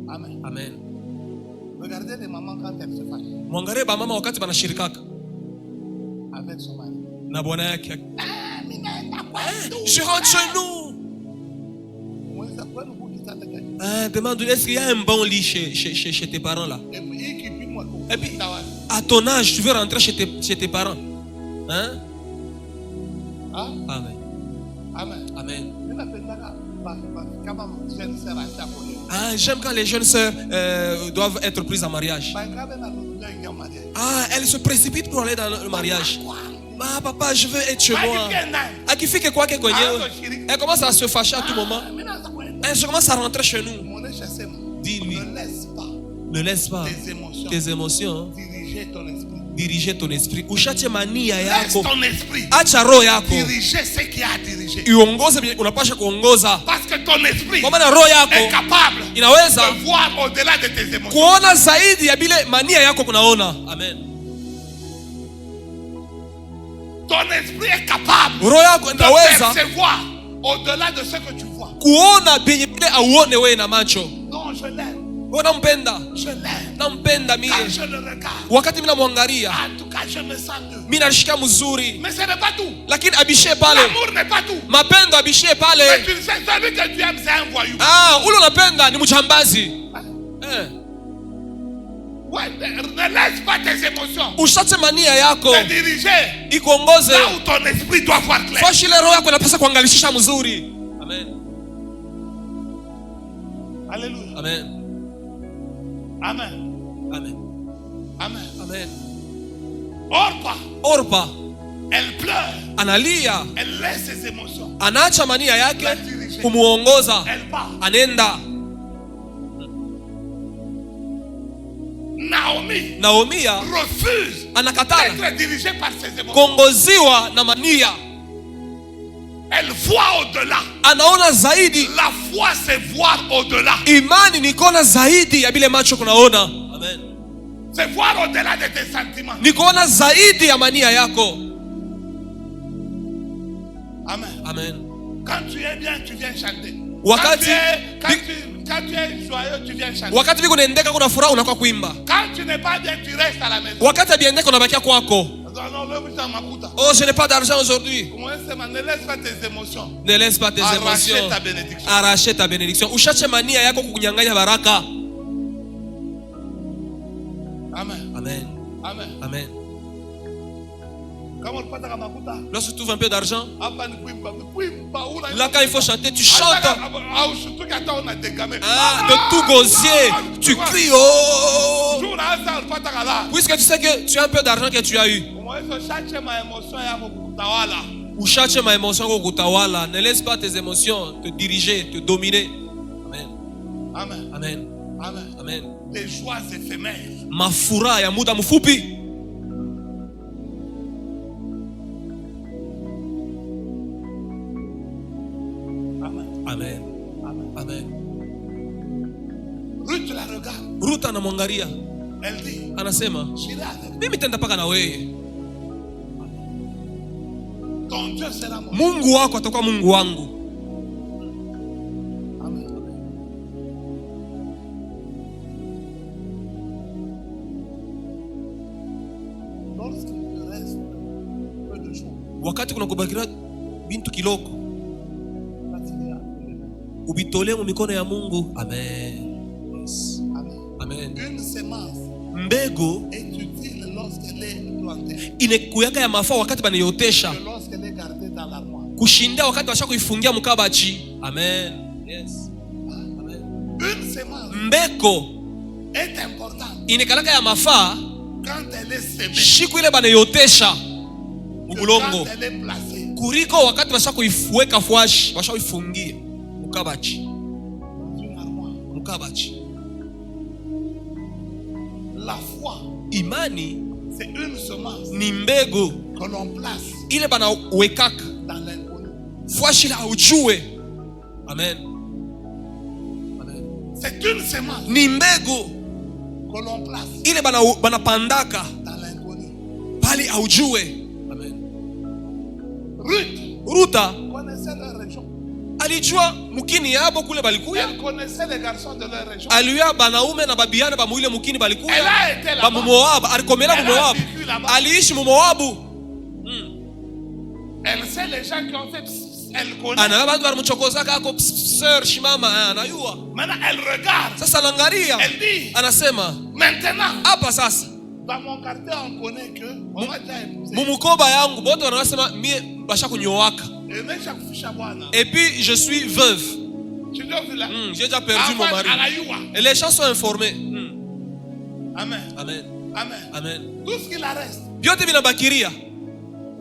Amen. Amen. Regardez les mamans quand elles se fâchent Mwangalie ba mama wakati banashirikaka avec son mari. na bwana yake. Ah, mais n'aime pas tout. Je rentre chez nous. Moi, ça peut nous quitter avec elle. Demande, est-ce qu'il y a un bon lit chez tes parents là? Et puis, qui puis moi, Et puis, Tawal. à ton âge, tu veux rentrer chez tes parents? Hein? Ah, Amen. amen. Amen. Elle a fait ça, comment jeune sœur a été appelée. Ah, j'aime quand les jeunes sœurs doivent être prises en mariage. Bah, quand elle a fait un mariage. Ah, elles se précipitent pour aller dans le mariage. Ah, papa, je veux être chez moi. Akifike kwake kwenyewe, elle commence à se fâcher à tout moment. Elle commence à rentrer chez nous. Dis-lui, ne laisse pas tes émotions diriger ton esprit. diriger ton esprit. Ushache mania Laisse yako, ton esprit acha roho yako diriger ce qui a dirigé. iongoze, unapasha kuongoza. Parce que ton esprit Kwa maana roho est yako capable inaweza de voir au-delà de tes émotions. kuona zaidi ya bile mania yako kunaona. Amen. Ton esprit est capable Roho yako de inaweza percevoir au-delà de ce que tu vois. kuona benye bile auone wewe na macho. Non, je l'aime. nampenda. Je l'aime. Nampenda mie. Quand je le regarde, Wakati mimi namwangalia, en tout cas, je me sens mieux. mimi nasikia mzuri. Mais ce n'est pas tout. Lakini abishie pale. L'amour n'est pas tout. Mapendo abishie Mais pale. tu sais, celui que tu aimes, c'est un voyou. Ule unapenda ni mjambazi. Ouais, ne laisse pas tes émotions Ushache mania yako te diriger ikuongoze. là où ton esprit doit voir clair. Fashi ile roho yako inapaswa kuangalisha mzuri. Amen. Alléluia. Amen. Amen. Amen. Amen. Amen. Orpa, Orpa elle pleure. analia, Elle laisse ses émotions. anaacha mania yake kumuongoza, Elle part. anenda. Naomi refuse anakatala d'être dirigée par ses émotions. kuongoziwa na mania. Elle voit au-delà. Anaona zaidi. La foi, c'est voir au-delà. Imani ni kuona zaidi ya bile macho kunaona. Amen. C'est voir au-delà de tes sentiments. Ni kuona zaidi ya mania yako. Amen. Amen. Quand tu es bien, tu viens chanter. Wakati quand tu es joyeux, tu viens chanter. Wakati viko naendeka kuna furaha unakuwa kuimba. Quand tu n'es pas bien, tu restes à la maison. Wakati abiendeka unabakia kwako. Oh, je n'ai pas d'argent aujourd'hui. Ne laisse pas tes émotions. Ne laisse pas tes émotions. Arracher ta bénédiction. Arracher ta bénédiction. Ushache mania yako kukunyang'anya baraka. Amen. Amen. Amen. Amen. Lorsque tu trouves un peu d'argent, là quand il faut chanter, tu chantes. De tout gosier, tu cries. Oh! Puisque tu sais que tu as un peu d'argent que tu as eu. Uchache ma émotion kukutawala. Ne laisse pas tes émotions te diriger, te dominer. Amen. Amen. Amen. Amen. Amen. Des joies éphémères. Mafura ya muda mfupi. Amen. Amen. Ruth la regarde. Ruth anamwangalia. Elle dit, anasema, mimi tenda paka na wewe. Ton Dieu sera mon Mungu wako atakuwa Mungu wangu. Amen. Lorsqu'il te reste peu de jours, wakati kuna kubakiria bintu kiloko, ubitole mu mikono ya Mungu. Amen. Yes. Amen. Amen. Une semence mbego est utile lorsqu'elle est plantée. Inekuyaka ya mafaa wakati banayotesha, lorsqu'elle est gardée dans l'armoire. Kushindia wakati washa kuifungia mkabachi. Amen. Yes. Amen. Une semence mbeko est importante inekalaka ya mafaa quand elle est semée, shiku ile banayotesha mubulongo, quand elle est placée, kuriko wakati washa kuifueka fwashi, washa kuifungia mkabachi. Une armoire. Mkabachi. La foi, imani c'est une semence ni mbego que l'on place ile banawekaka dans l'inconnu. fwashi la ujue. Amen. Amen. C'est une semence Ni mbego que l'on place ile banapandaka dans l'inconnu. pali aujue. Amen. Ruta Connaissait leur région. alijua mukini yabo kule balikuya. Elle connaissait les garçons de leur région. Alijua banaume na babiana ba muile mukini Elle balikuya. a été Ba là-bas. Moab, alikomela Elle a Moab. vécu là-bas. Aliishi Moabu. Elle sait les gens qui ont fait elle connaît. Ana bantu balimuchokoza kako sir shimama anayua. Maintenant elle regarde. Sasa anaangalia. Elle dit, Anasema, maintenant, hapa sasa dans mon quartier on connaît que on va déjà épouser. mumukoba yangu bote wanasema mie basha kunyowaka. Et même chaque fiche à bwana. Et puis je suis veuve. Tu dois vu là. J'ai déjà perdu mon mari. Alayua. Et les gens sont informés. Amen. Amen. Amen. Amen. Tout ce qui la reste, Vyote vinabakiria.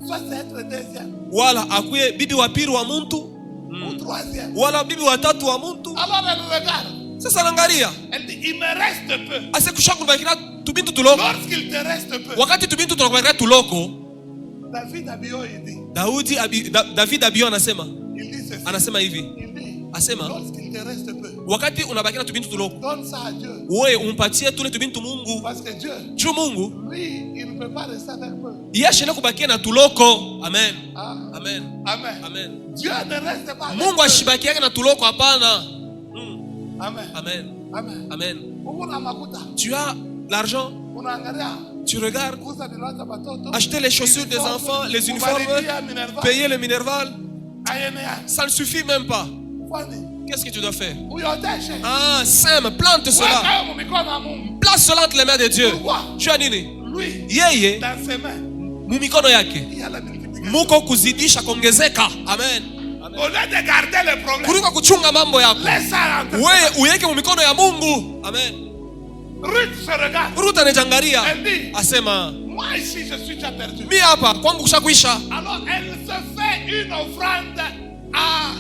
soit c'est être deuxième Wala akuye bibi wa pili wa muntu, ou troisième. wala bibi wa tatu wa muntu. Alors elle regarde. Sasa naangalia. Elle dit, il me reste peu. Ase kushaku kubakiria tubintu tuloko. Lorsqu'il te reste peu, Wakati tubintu tunakubakiria tuloko, David Abio, il dit, David Abio anasema, il dit ceci. anasema hivi. Il dit, Asema, lorsqu'il te reste peu, wakati unabakiria tubintu tuloko, donne ça à Dieu. wewe umpatie tule tubintu Mungu. Parce que Dieu, Juu Mungu lui, il ne peut pas rester avec peu. yashele kubakia na tuloko. Amen. Ah. Amen. Amen. Amen. Dieu ne reste pas avec Mungu peu. ashibakiake na tuloko hapana. Amen. Amen. Amen. Amen. Tu as l'argent, tu regardes, acheter les chaussures des enfants, les uniformes, payer le Minerval, ça ne suffit même pas. Qu'est-ce que tu dois faire? Ah, sème, plante cela. Place cela entre les mains de Dieu. Tu as nini? Yeye, mumikono yake muko kuzidisha kuongezeka. Amen. Au lieu de garder les problèmes, kuliko kuchunga mambo yako, wewe uweke mumikono ya Mungu. Amen. Ruth se regarde. Ruth anajangalia, asema, moi ici je suis déjà perdu. Mimi hapa kwangu kushakuisha. Alors elle se fait une offrande à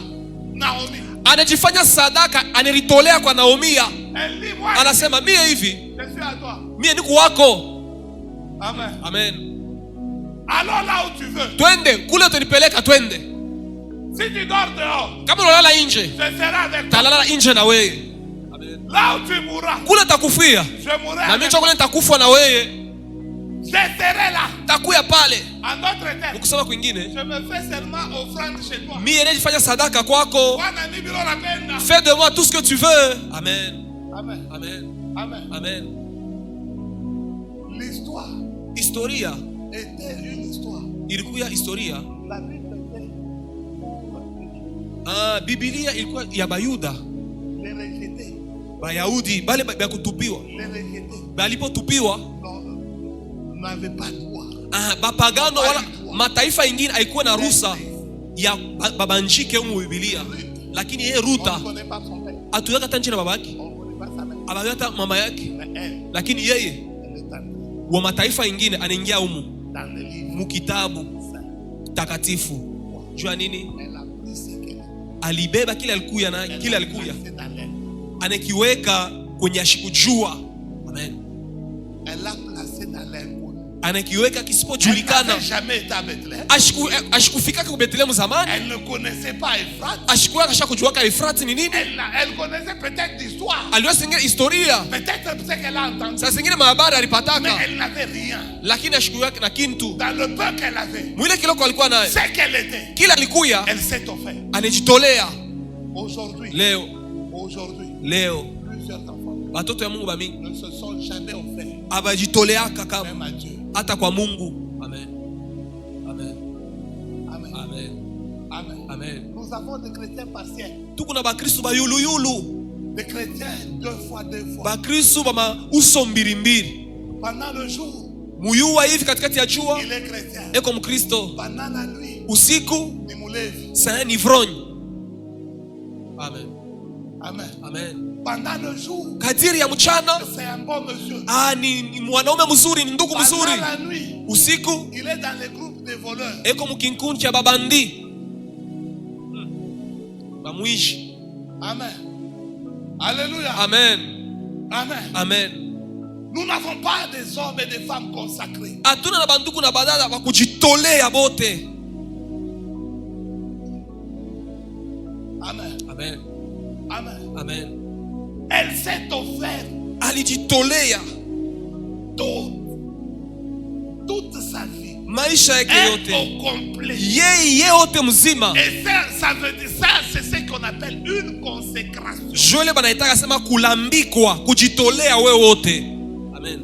Naomi. Anajifanya sadaka, analitolea kwa Naomi. Elle dit, moi anasema mie hivi, je suis à toi. Mie niko wako. Amen. Amen. Alors là où tu veux. Twende kule utanipeleka, twende. Si tu dors dehors, kama unalala nje, je serai avec toi. Talala nje na wewe. Amen. Là où tu mourras, kule takufia, je mourrai. Na mimi chakule nitakufa na wewe. Je serai là. Takuya pale. En d'autres termes, ukisema kwingine, je me fais seulement offrande chez toi. Mimi najifanya sadaka kwako. Fais de moi tout ce que tu veux. Amen. Amen. Amen. Amen. Amen. L'histoire historia était une histoire. Ilikuwa historia. La Bible était Biblia ilikuwa ya Bayuda. Les rejetés. Bayahudi bale bakutupiwa. Les rejetés. Balipotupiwa n'avait pas droit. Bapagano wala mataifa ingine haikuwa na ruhusa ya babanjike mu Biblia. Lakini yeye Ruta atuweka hata jina babake, abaweka mama yake, lakini yeye wa mataifa ingine anaingia humu mu kitabu takatifu. Jua nini? Alibeba kile alikuya na kile alikuya anakiweka kwenye ashikujua. Amen. Elle a placé dans l'inconnu. Anakiweka kisipojulikana. Ashikufika kwa Bethlehem zamani. Elle ne connaissait pas Ephrat. Ashikuwa kashakujua ka Ephrat ni nini? Elle connaissait peut-être l'histoire. Aliweza singine historia. Peut-être ce qu'elle a entendu. Sasa singine mahabari alipataka. Mais elle n'avait rien. Lakini ashikuwa na kintu. Dans le peu qu'elle avait. Mwile kiloko alikuwa nayo. Ce qu'elle était. Kila alikuya. Elle s'est offert. Anajitolea. Aujourd'hui. Leo. Plusieurs enfants. Watoto ya Mungu bamingi ne se sont jamais offerts. Abajitoleaka kama même à Dieu. Hata kwa Mungu. Amen. Amen. Amen. Amen. Amen. Amen. Nous avons des chrétiens partiels. Tuko na bakristo ba yulu. Des chrétiens deux fois. Bakristo bama uso mbili. Pendant le jour, muyua hivi katikati ya jua, il est chrétien. Eko mkristo. Pendant la nuit, usiku ni mulevi. C'est un ivrogne. Amen. Amen. Amen. Pendant le jour, kadiri ya mchana, c'est un bon monsieur. Ni mwanaume mzuri, ni ndugu mzuri. Pendant la nuit, usiku, il est dans les groupes de voleurs. Eko mkinkunchi cha babandi. Bamwishi. Amen. Alléluia. Amen. Amen. Amen. Nous n'avons pas des hommes et des femmes consacrés. Atuna na banduku na badala wa kujitolea bote. Amen. Amen. Amen. Amen. Elle s'est offerte. Alijitolea toute sa vie. Maisha yake yote. Au complet. Yeye yote mzima. Et ça veut dire ça, c'est ce qu'on appelle une consécration. Jole banaitaka sema kulambikwa, kujitolea wewe wote. Amen.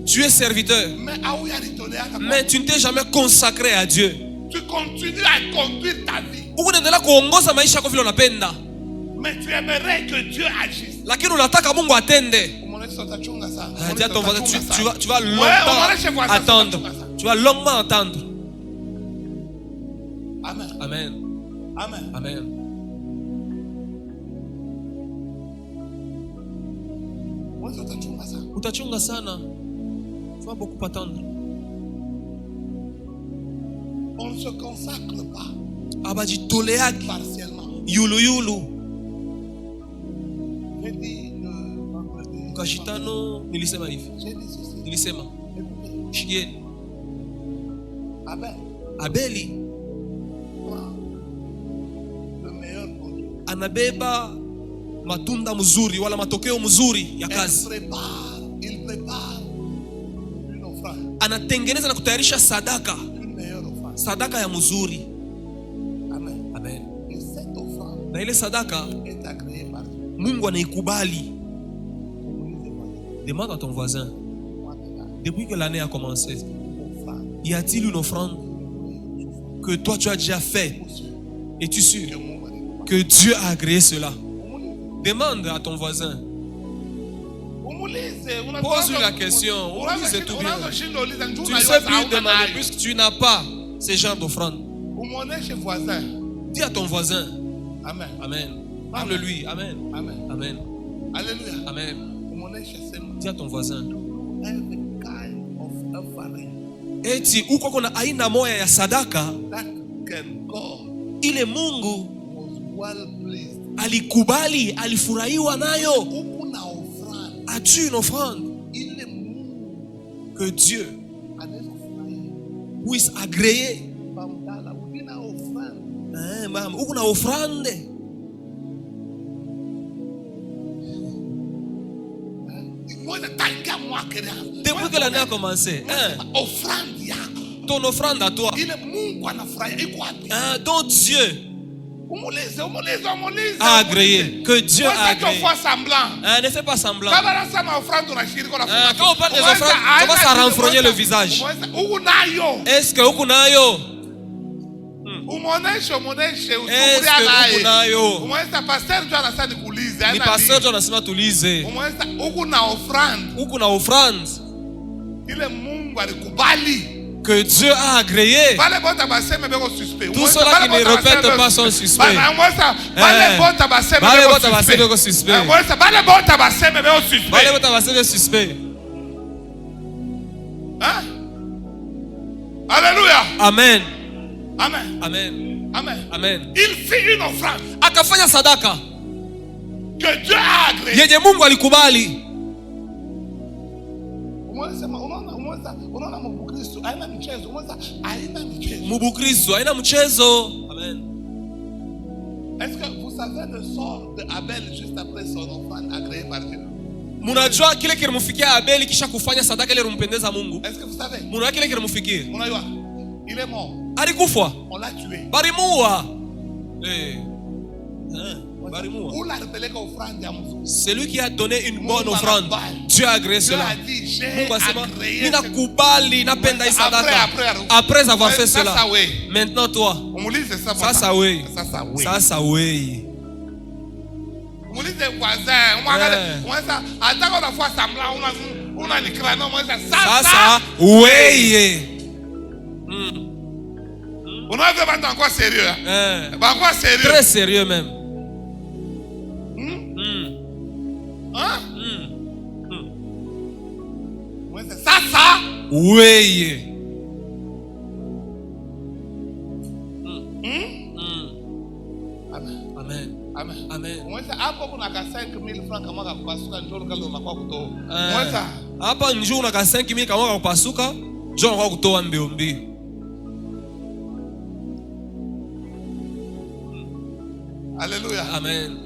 Tu es serviteur, mais tu ne t'es jamais consacré à Dieu. Tu continues à conduire ta vie. Unaendelea kuongoza maisha yako vile unapenda. Mais tu aimerais que Dieu agisse. Lakini unataka Mungu atende. Tu vas longtemps attendre. Tu vas longuement attendre. Amen. Amen. Amen. Amen. Utachunga sana. Tu vas beaucoup attendre. On ne se consacre pas. Abajitoleaki partiellement. Yulu. J'ai dit Kashitano nilisema hivi. Nilisema. Shikieni. Abeli le meilleur produit. Anabeba matunda mzuri wala matokeo mzuri ya kazi. Il prépare une offrande. Anatengeneza na kutayarisha sadaka. Une meilleure offrande. Sadaka ya mzuri. Amen. Amen. Et cette offrande na ile sadaka est agréée par Dieu. Mungu anaikubali. Demande à ton voisin. Depuis que l'année a commencé, y a-t-il une offrande que toi tu as déjà fait? Es-tu sûr que Dieu a agréé cela? Demande à ton voisin. Pose-lui la question. C'est tout bien. Tu ne sais plus demander puisque tu n'as pas ce genre d'offrande. Dis à ton voisin. Amen. Amen. Parle-lui. Amen. Amen. Amen. Alléluia. Amen. Dis à ton voisin. Eti uko kuna aina moja ya sadaka ile Mungu alikubali, alifurahiwa nayo. As-tu une offrande que Dieu puisse agréer? Uko na offrande. Depuis que l'année a commencé, ton offrande à toi, dont Dieu a agréé, que Dieu a agréé. Ne fais pas semblant. Quand on parle des offrandes, on commence à renfrogner le visage. Est-ce que ukunayo? Est-ce que ukunayo? Ni pasteur John anasema tulize. Ukuna offrande que Dieu a agréé. Tous ceux-là qui ne répètent pas sont suspects. Alléluia. Amen. Amen. Amen. Amen. Amen. Il fit une offrande akafanya sadaka que Dieu a agréé. yenye Mungu alikubali. Mubukristo haina mchezo. Amen. Est-ce que vous savez le sort de Abel juste après son offrande agréée par Dieu? Munajua kile kilimufikia Abeli kisha kufanya sadaka ile rumpendeza Mungu? Est-ce que vous savez? Munajua kile kilimufikia? Munajua? Il est mort. Alikufa. On l'a tué. Barimuwa. Barimuwa. C'est lui qui a donné une bonne offrande. Dieu a agréé cela. Mungu asema ninakubali napenda hii sadaka. Après avoir fait cela. Maintenant toi. Sasa wewe. Sasa wewe. Sasa wewe. On a fait encore sérieux. Encore sérieux. Très sérieux même. Ça. Oui. Amen. Amen. Amen. Amen. Hapa njoo unaka 5,000 kama kupasuka, njoo unaka kutoa mbio mbio. Alléluia. Amen.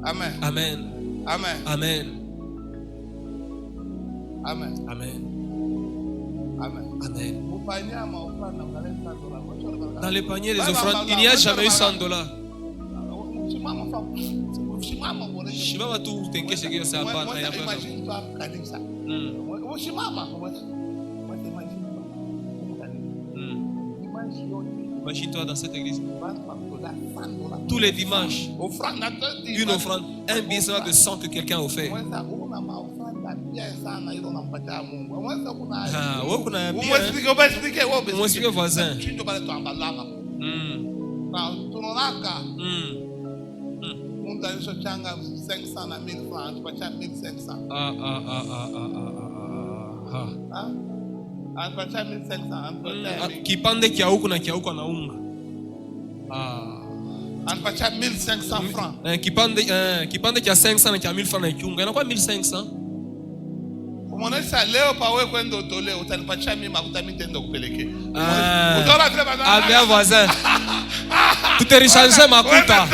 Amen. Amen. Amen. Amen. Amen. Amen. Amen. Amen. Dans les paniers des offrandes, il n'y a jamais eu $100. Shimama tu utenkeshe kile saa hapana ya hapa. Imagine-toi dans cette église. Tous les dimanches, une offrande, un billet de 100 que quelqu'un a offert. Explique au voisin. Kipande kia huku na kia huku anaunga. Anapatia 1500 francs. Kipande kia 500 na kia 1000 francs na kiunga. Inakuwa 1500. Umeonyesha leo pa wewe kwenda utole utanipatia mimi makuta mimi tendo kupeleke. Utaona vile bana. Albert voisin. Tutarishanger makuta.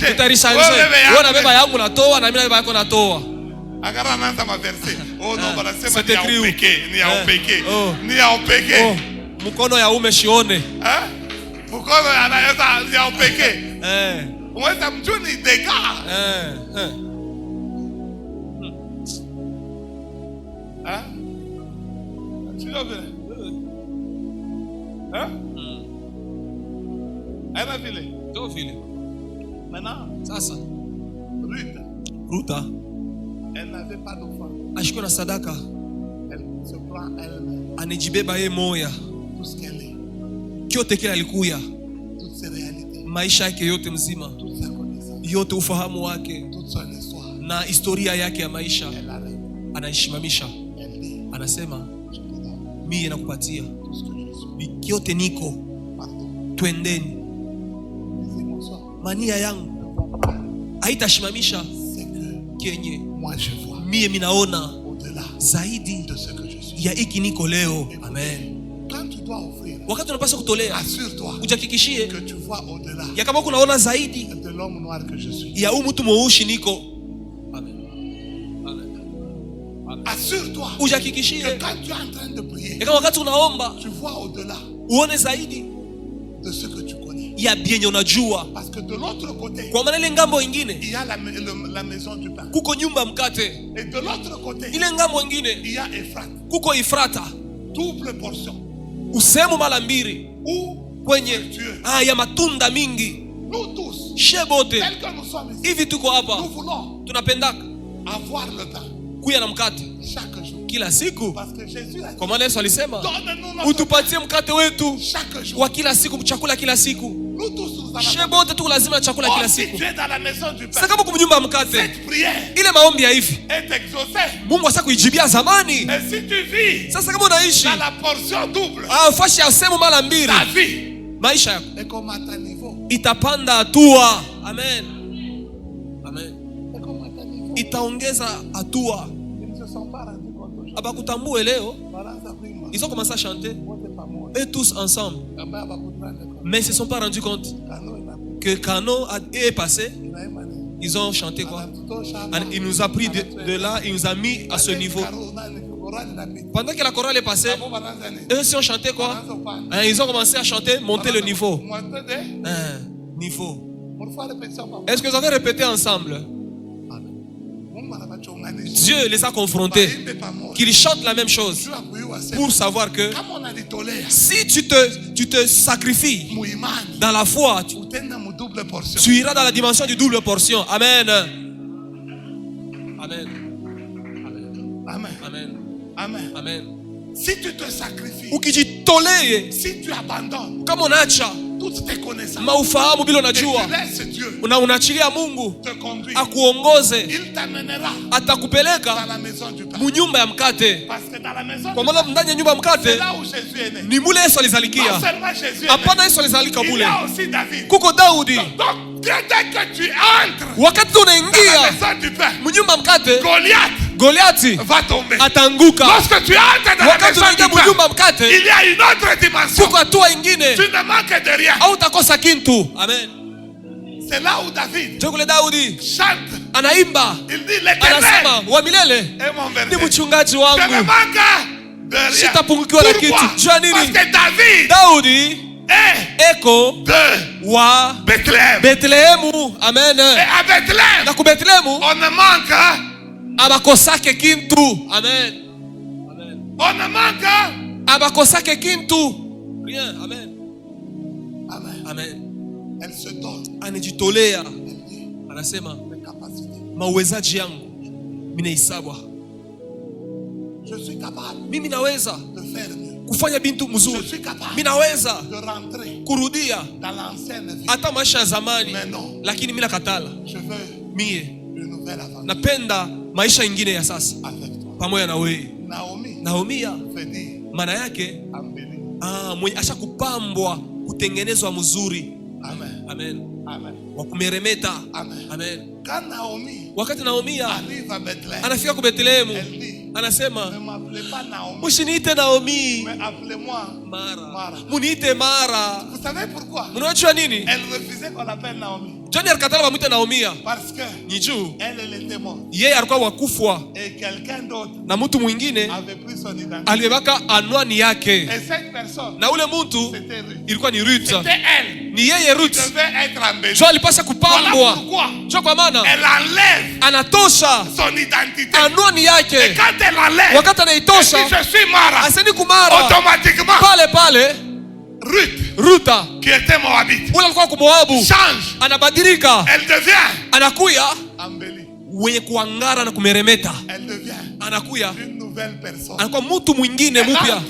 Tutarishanger. Wewe unabeba yangu natoa na mimi nabeba yako natoa. Agara naanza maverse. Oh no bana sema ni ya upeke, ni ya upeke. Ni ya upeke. Mkono ya ume shione. Mkono ya upeke. Mweza mjuni deka. Hein? Tu l'as vu? Hein? Elle a vu. Ndio vile. Maintenant, Sasa Ruth, Ruta elle n'avait pas d'enfant. ashiko na sadaka, Elle se prend elle-même. anejibeba yeye moya. Tout ce qu'elle est, Kyote kile alikuya, toutes ses réalités, maisha yake yote mzima, toute sa connaissance, yote ufahamu wake toute son histoire. na historia yake ya maisha Elle arrête. anaishimamisha. Elle dit, Anasema je te donne mimi nakupatia tout ce que je suis. kyote, niko Pardon. twendeni. Les émotions Mania yangu ne vont pas. haitashimamisha C'est que kenye moi je vois mie minaona au-delà zaidi de ce que je suis. ya iki niko leo. Amen. Quand tu dois offrir, Wakati unapaswa kutolea, assure-toi ujihakikishie que tu vois au-delà ya kama kunaona zaidi de l'homme noir que je suis. ya mtu mweusi niko. Amen. Amen. Assure-toi Ujihakikishie que quand tu es en train de prier, ya kama wakati unaomba tu vois au-delà uone zaidi de ce que tu connais. ya bienye unajua. Parce que de l'autre côté, Kwa maana ile ngambo ingine il y a la maison du pain. kuko nyumba ya mkate, Et de l'autre côté, ile ngambo ingine il y a Euphrate. kuko Ifrata, Double portion. usemu mara mbili Où kwenye Dieu, ya matunda mingi. nous tous, Shebote tels que nous sommes ici, hivi tuko hapa nous voulons tunapendaka avoir le pain kuya na mkate chaque jour. kila siku, Parce que Jésus a dit, kwa maana Yesu alisema donne-nous notre pain utupatie mkate wetu chaque jour. wa kila siku, chakula kila siku. Nous tous, nous allons. Shebote tuko lazima chakula Oh, kila si siku. tu es dans la maison du pain, Sasa kama kumnyumba ya mkate, cette prière ile maombi ya hivi est exaucée. Mungu asa kuijibia zamani. Et si tu vis Sasa kama unaishi dans la portion double, fashi ya semu mara mbili, ta vie maisha yako est comme à ta niveau. itapanda hatua. Amen. Amen. C'est comme à ta niveau. Itaongeza hatua. Ils ne se sont pas rendus compte aujourd'hui. Abakutambue leo, Baranza prima. ils ont commencé à chanter, Moi, c'est pas moi. eux tous ensemble, Kama abakutrane kwa. mais ils se sont pas rendus compte Kano inapita. que Cano est passé. Inaimani. Ils ont chanté quoi? Anatutosha. Il nous a pris de là, il nous a mis à ce niveau. Karo nani kukorani inapita. Pendant que la chorale est passée, Abo baranza ni. eux aussi ont chanté quoi? Baranza upande. Ils ont commencé à chanter, monter le niveau. Moi, t'aide. Niveau. Pour faire répétition, papa. Est-ce que vous avez répété ensemble? Amen. Mungu anabachonganisha. Dieu les a confrontés, Baimbe pamoja. qu'ils chantent la même chose Jua kuyua sema. pour savoir que Kama unalitolea si tu te sacrifies muimani, dans la foi, utenda mu double portion. tu iras dans la dimension du double portion. Amen. Amen. Amen. Amen. Amen. Amen. Si tu te sacrifies, Ukijitolea, si tu abandonnes kama unaacha toutes tes connaissances, maufahamu bila et tu unajua, laisses Dieu unaachilia Mungu te conduire, akuongoze, il t'amènera dans atakupeleka la maison du pain. munyumba ya mkate. Parce que dans la maison Kwa du maana pain, ndani ya nyumba ya c'est mkate là où Jésus est né. ni mule Yesu Non alizalikia. seulement Jésus est Hapana, né, Yesu alizalika il y mule. a aussi David. Kuko Daudi. Donc, dès que tu entres Wakati dans la unaingia maison du pain, munyumba ya mkate, Goliath Goliati va tomber. atanguka. Lorsque tu entres dans la Wakati maison unaingia du pain, munyumba ya mkate, il y a une autre dimension. kuko hatua ingine Tu ne manques de rien. au utakosa kintu. Amen. C'est là où David Ndio kule Daudi chante. anaimba, Il dit l'Éternel anasema wa milele est mon ni berger. mchungaji Je ne wangu, manque de rien. sitapungukiwa na kitu. Pourquoi? Jua nini? Parce que David Daudi est eko de wa Bethléem. Betlehemu. Amen. Et à Bethléem, Na ku Betlehemu on ne manque, abakosake kintu. Amen. Amen. on ne manque. Abakosake kintu. Rien. Amen. Amen. Amen. Elle se donne. Anijitolea, Elle dit anasema mes capacités. mauwezaji yangu minaisabwa, Je suis capable mimi naweza de faire mieux. kufanya bintu Je mzuri, suis capable minaweza de rentrer kurudia dans l'ancienne vie. hata maisha ya zamani, Mais non, lakini mimi nakatala. je veux Mie une nouvelle aventure napenda maisha ingine ya sasa avec toi. pamoja na wewe. Naomi Naumia veut dire maana yake embellie. mwenye asha kupambwa kutengenezwa mzuri. Amen. Amen. Amen. Wa kumeremeta. Amen. Amen. Quand Naomi Wakati Naumia arrive à Bethléem, anafika ku Betlehemu, elle dit, anasema ne m'appelez pas Naomi, msiniite Naomi, mais appelez-moi Mara, Mara. muniite Mara. Vous savez pourquoi? Mnajua nini? Elle refusait qu'on l'appelle Naomi. Johnny alikatala bamwite Naumia Parce que ni juu elle était morte. yeye alikuwa wakufwa Et quelqu'un d'autre na mtu mwingine avait pris son identité. alibebaka anwani yake, Et cette personne, na ule mtu c'était Ruth. ilikuwa ni Ruth. C'était elle ni yeye Ruth devait être embellie. jo alipasha Voilà kupambwa. pourquoi Jo kwa maana elle enlève anatosha son identité. anwani Et yake. quand elle enlève, Wakati elle anaitosha dit, je suis Mara, aseni kumara automatiquement, pale Ruth, Ruta qui était Moabite, ule alikuwa kumoabu change. anabadilika, Elle devient anakuya embellie. wenye kuangara na kumeremeta, Elle devient anakuya une nouvelle personne. anakuwa mtu mwingine mpya,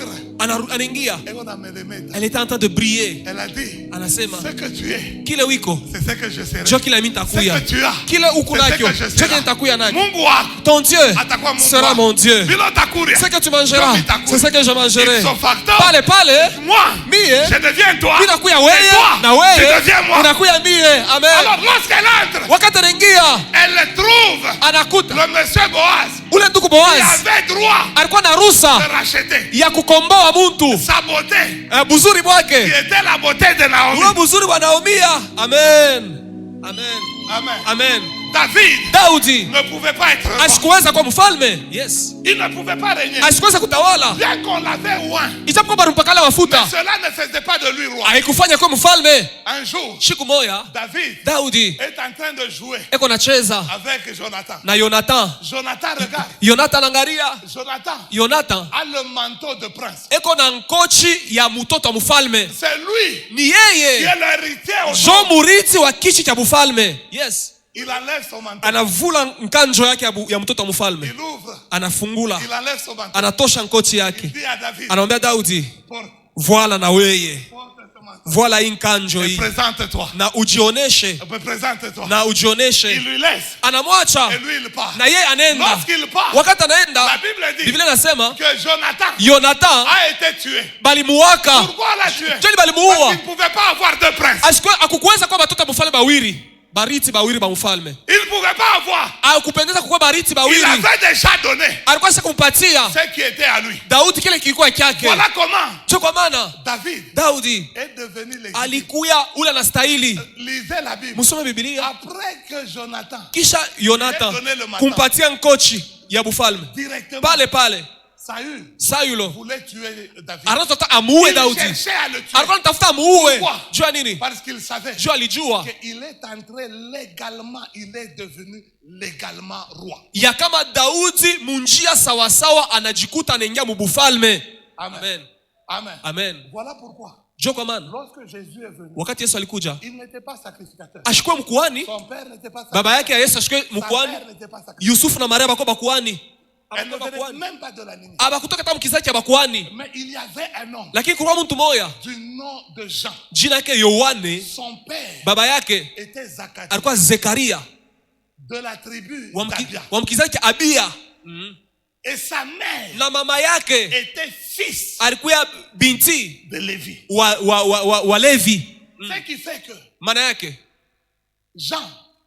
anaingia. Et on a meremeta. Elle était en train de briller, Elle a dit, anasema ce que tu es, kile wiko c'est ce que je serai. jo kile mimi Ce nitakuya, que tu as, kile uko c'est ce nakyo que je jo kile serai. nitakuya nacho. Mungu wako Ton Dieu atakuwa Mungu sera wako. mon Dieu. Bila takuria. Ce que tu mangeras, Ndio nitakuya. c'est ce que je mangerai. Ipso facto, Pale moi, mie je deviens toi. mimi nakuya Et wewe toi, na tu wewe deviens moi. unakuya mie. Amen. Alors lorsqu'elle entre, Wakati anaingia elle trouve anakuta le monsieur Boaz ule ndugu qui Boaz avait droit alikuwa na de ruhusa racheter ya kukomboa mtu sa beauté, buzuri qui bwake, était la beauté de Naomi. ule buzuri wa Naomia. Amen. Amen. Amen. Amen. David Daudi ne pouvait pas être roi. asikuweza kuwa mfalme. Yes. Il ne pouvait pas régner. Asikuweza kutawala. Bien qu'on l'avait oint, Ijapokuwa barumpakala mais mafuta cela ne faisait pas de lui roi. haikufanya kuwa mfalme. Un jour, Siku moja David Daudi est en train de jouer eko nacheza avec Jonathan. na Yonatan. Jonathan regarde. Yonatan angalia. Jonathan Yonatan a le manteau de prince. eko na nkochi ya mtoto wa mfalme. C'est lui Ni qui yeye est l'héritier au jo trône. murithi wa kichi cha mfalme. Yes. Il enlève son manteau. Anavula nkanjo yake ya mtoto wa mfalme, Il ouvre. anafungula, Il enlève son manteau. anatosha nkochi Il yake, dit à David, anamwambia Daudi, porte voila na weye, ce manteau. voila hii nkanjo Et hii présente-toi. na ujioneshe, Présente-toi. na Il ujioneshe. lui laisse. Anamwacha Et lui, il part. na yeye anaenda. Lorsqu'il part, Wakati la anaenda, Bible dit Biblia inasema que Jonathan Yonatan a été tué. balimuwaka. Pourquoi l'a tué? Joni Parce balimuua, qu'il ne pouvait pas avoir deux princes. akukuweza kuwa batoto ba mfalme bawiri, bariti bawiri ba mfalme. Il ne pouvait pas avoir. Akupendeza kuwa bariti Il bawiri, avait déjà donné alikuwa sha kumpatia ce qui était à lui. Daudi kile kilikuwa kyake. Voilà comment Cho kwa maana Daudi est devenu légitime. alikuya ule anastahili. Lisez la Bible. Musome Biblia. Après que Jonathan Kisha Yonatan donné le mandat kumpatia nkochi ya bufalme, directement, pale Saulo voulait tuer David. anataka amuue Il Daudi, cherchait à le tuer. alikuwa anatafuta amuue. Pourquoi? Jua nini? Parce qu'il savait Jua alijua qu'il est entré légalement, il est devenu légalement roi. ya kama Daudi munjia sawasawa anajikuta anaingia mubufalme. Amen. Amen. Amen. Voilà pourquoi. Jo kwa maana Lorsque Jésus est venu, wakati Yesu alikuja il n'était pas sacrificateur. ashikuwe mkuhani. Son père n'était pas sacrificateur. Baba yake ya Yesu ashikuwe Sa mkuhani. mère n'était pas sacrificateur. Yusufu na Maria bako bakuhani, Elle ne venait même pas de la lignée. abakutoka hata mkizazi cha bakuhani. Mais il y avait un homme Lakini kulikuwa mtu moya du nom de Jean. jina yake Yohane, Son père baba yake était Zacharie alikuwa Zekaria de la tribu d'Abia. wa mkizazi cha Abia, Et sa mère na mama yake était fils alikuwa binti de Lévi. wa Levi. Ce qui fait que Maana yake Jean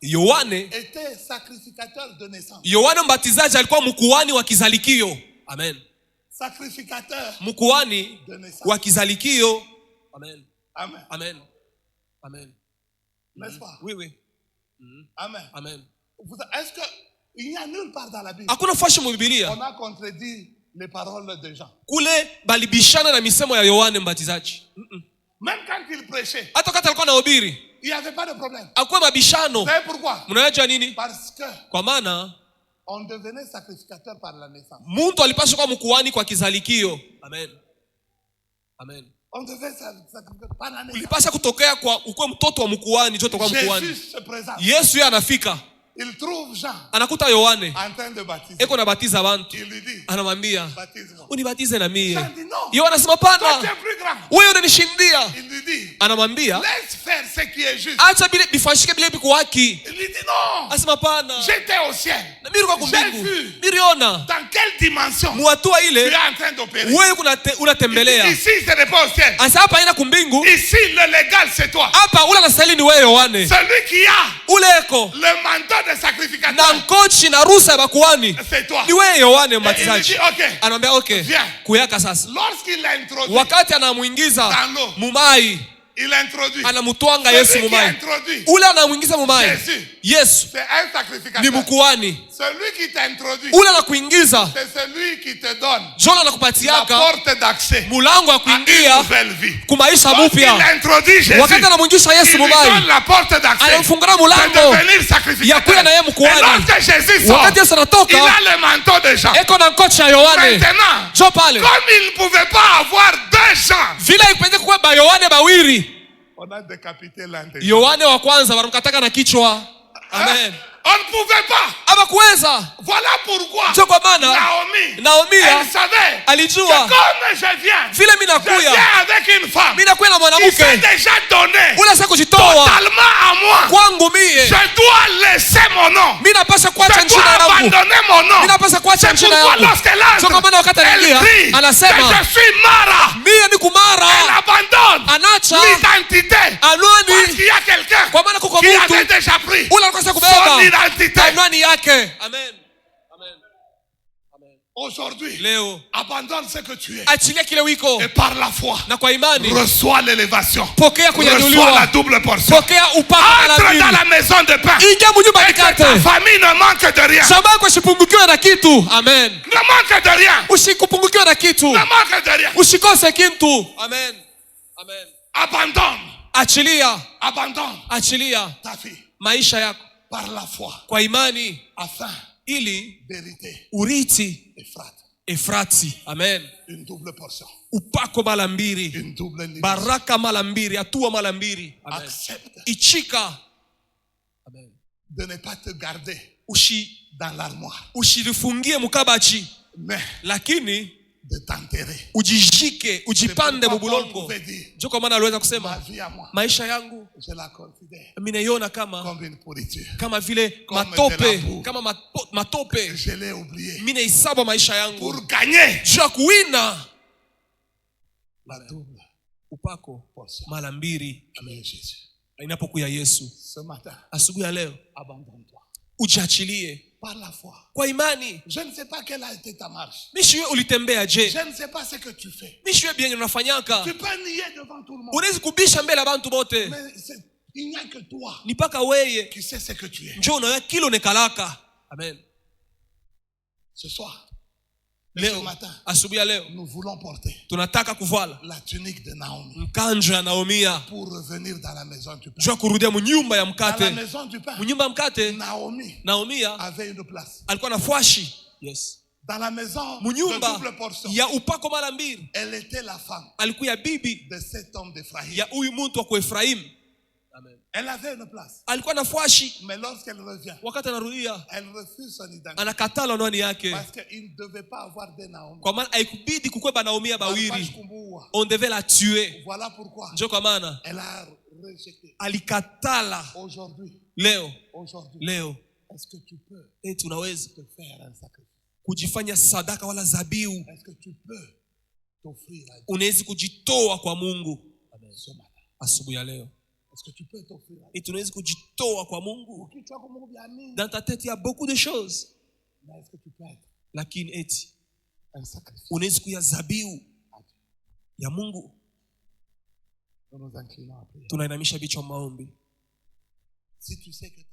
Yohane, était sacrificateur de naissance. Yohane mbatizaji alikuwa mkuhani wa kizalikio. Amen. Sacrificateur Mkuhani de naissance. wa kizalikio. Amen. Amen. Amen. Amen. N'est-ce pas? Oui. Amen. Amen. Est-ce qu'il n'y a nulle part dans la Bible Hakuna fashi mu Biblia on a contredit les paroles de Jean? kule balibishana na misemo ya Yohane mbatizaji. Même quand il prêchait, Hata wakati alikuwa anahubiri il n'y avait pas de problème. hakuwa mabishano. Vous savez pourquoi? Mnajua nini? Parce que Kwa maana on devenait sacrificateur par la naissance. mtu alipaswa kuwa mkuhani kwa kizalikio. Amen. Amen. On devait sacrificateur par la naissance. Ulipaswa kutokea kwa ukuwe mtoto wa mkuhani, ndio utakuwa mkuhani. Jésus se présente. Yesu yeye anafika, Il trouve Jean anakuta Yohane en train de baptiser. eko nabatiza abantu, Il lui dit, anamwambia baptise-moi. unibatize na mie. Jean dit non. Yohane anasema Toi, tu pana, es plus grand. wewe unanishindia. Il lui dit, Anamwambia laisse faire ce qui est juste. acha bile bifashike bile biku haki. Il lui dit non. Anasema pana, J'étais au ciel. na mimi nilikuwa J'ai kumbingu, vu. niliona Dans quelle dimension muatua tu ile es en train d'opérer? wewe unatembelea. Ici, ce n'est pas au ciel. Asa hapa haina kumbingu, Ici, le légal, c'est toi. hapa ule anastahili ni wewe Yohane. Celui qui a Ule eko le mandat de na sacrificateur, nkochi na ruhusa ya bakuhani c'est toi. ni wewe Yohane Et il lui mbatizaji. dit, ok. Anamwambia okay, Viens. kuyaka sasa. Lorsqu'il l'a introduit Wakati anamuingiza dans l'eau, mumai, il introduit. anamutwanga Celui Yesu qui mumai. introduit Ule anamuingiza mumai. Jésus, Yesu c'est un ni sacrificateur. mkuhani. Celui qui t'introduit, Ule anakuingiza, c'est celui qui te donne John la anakupatiaka porte d'accès mulango wa à une kuingia nouvelle vie. kumaisha Quand il mupya. introduit Jésus, Wakati anamuingisha il Yesu lui mumai, donne la porte d'accès anamfungura de mulango devenir ya sacrificateur. kuya na yeye Et mkuhani. lorsque Jésus sort, Wakati Yesu il anatoka, a le manteau de Jean. eko na kocha ya Yohane. Maintenant, Jo pale. comme il ne pouvait pas avoir deux gens, Vile ipende kuwa ba Yohane bawiri. on a décapité l'un des gens. Yohane wa kwanza wanamkataka na kichwa. Amen. On ne pouvait pas. Ama kuweza. Voilà pourquoi Ndio kwa maana Naomi, elle savait que alijua comme je viens, vile mimi je nakuya, viens avec une femme mimi nakuya na qui mwanamke s'est déjà donnée ule sasa kujitoa totalement à moi. kwangu mie. Je dois laisser mon nom. Mimi napasha kuacha Je njina dois yangu. abandonner mon nom. Mimi napasha kuacha C'est njina pourquoi yangu. lorsqu'elle Ndio kwa maana wakati entre, elle anaingia crie que anasema je suis Mara. mie ni kumara. Elle abandonne Anacha l'identité. Parce anwani qu'il y a quelqu'un kwa maana kuko qui avait mtu déjà pris ule alikosa son kubeba identité. anwani yake. Amen. Amen. Amen. Aujourd'hui, Leo abandonne ce que tu es. achilia kile wiko Et par la foi, na kwa imani reçois l'élévation. pokea Reçois la kunyanyuliwa. double portion. Pokea upako mara Entre dans mbili. la maison de pain. Ingia munyumba Et que ta nikate. famille ne manque de rien. Shamba yako isipungukiwe na kitu. Amen. Ne manque de rien. Usikupungukiwe na kitu. Ne manque de rien. Usikose kitu. Amen. Amen. Abandonne. Achilia. Abandonne Achilia ta fille maisha yako par la foi kwa imani afin ili d'hériter urithi Ephrate. Efrati. Amen. Une double portion. Upako mara mbili. Une double libération. Baraka mara mbili. Hatua mara mbili. Amen. Accepte Ichika. Amen. de ne pas te garder dans l'armoire, Ushirifungie mukabachi. mais Lakini de t'enterrer. ujishike, ujipande mubulongo. Ndio kwa maana aliweza Ma kusema vie à moi, maisha yangu je la considère mimi naiona kama comme une pourriture. vile Comme de la matope, boue. kama matope. Je l'ai oublié. Mimi naisabu maisha yangu Pour gagner juu ya kuwina la double upako portion. mara mbili Qui est Jésus. inapokuya Yesu. Ce matin, Asubuhi ya leo abandonne-toi ujiachilie par la foi. kwa imani. Je ne sais pas quelle a été ta marche. Mishiwe ulitembea je? Je ne sais pas ce que tu fais. Mishiwe bien unafanyaka. Tu peux nier devant tout le monde. Unaweza kubisha mbele ya bantu bote. Mais il n'y a que toi Ni paka weye qui sais ce que tu es. njoo na kilo nekalaka. Amen. Ce soir, ce Leo matin, asubuhi ya leo nous voulons porter tunataka kuvala la tunique de Naomi mkanjo ya Naomia pour revenir dans la maison du pain. juu ya kurudia munyumba ya Dans la mkate. maison du pain, Munyumba ya mkate Naomia avait une place. alikuwa na fwashi. Yes. Dans la maison de Munyumba double portion, ya upako mara mbili elle était la femme alikuwa bibi de cet homme d'Ephraïm. ya huyu mtu wa Efraimu. Amen. Elle avait une place. Alikuwa na fwashi. Mais lorsqu'elle revient, Wakati anarudia elle refuse son identité. anakatala nani yake. Parce qu'il ne devait pas avoir de Naomi. Kwa maana haikubidi kukweba Naomia bawili. Kumbua. On devait la tuer. Voilà pourquoi Ndio kwa maana elle a rejeté. alikatala. Aujourd'hui, Leo est-ce que tu peux tunaweza te faire un sacrifice? kujifanya sadaka wala zabiu. Est-ce que tu peux t'offrir à Dieu Unaweza kujitoa kwa Mungu. Amen. Ce matin? Asubuhi ya leo Est-ce que tu peux t'offrir à Dieu? tunaweza kujitoa kwa Mungu. Tu as comme Mungu bien. Dans ta tête il y a beaucoup de choses. Mais est-ce que tu peux être Lakini eti un sacrifice unaweza kuya zabiu à Dieu? ya Mungu. Nous nous inclinons à prier. Tunainamisha vichwa maombi. Si tu sais que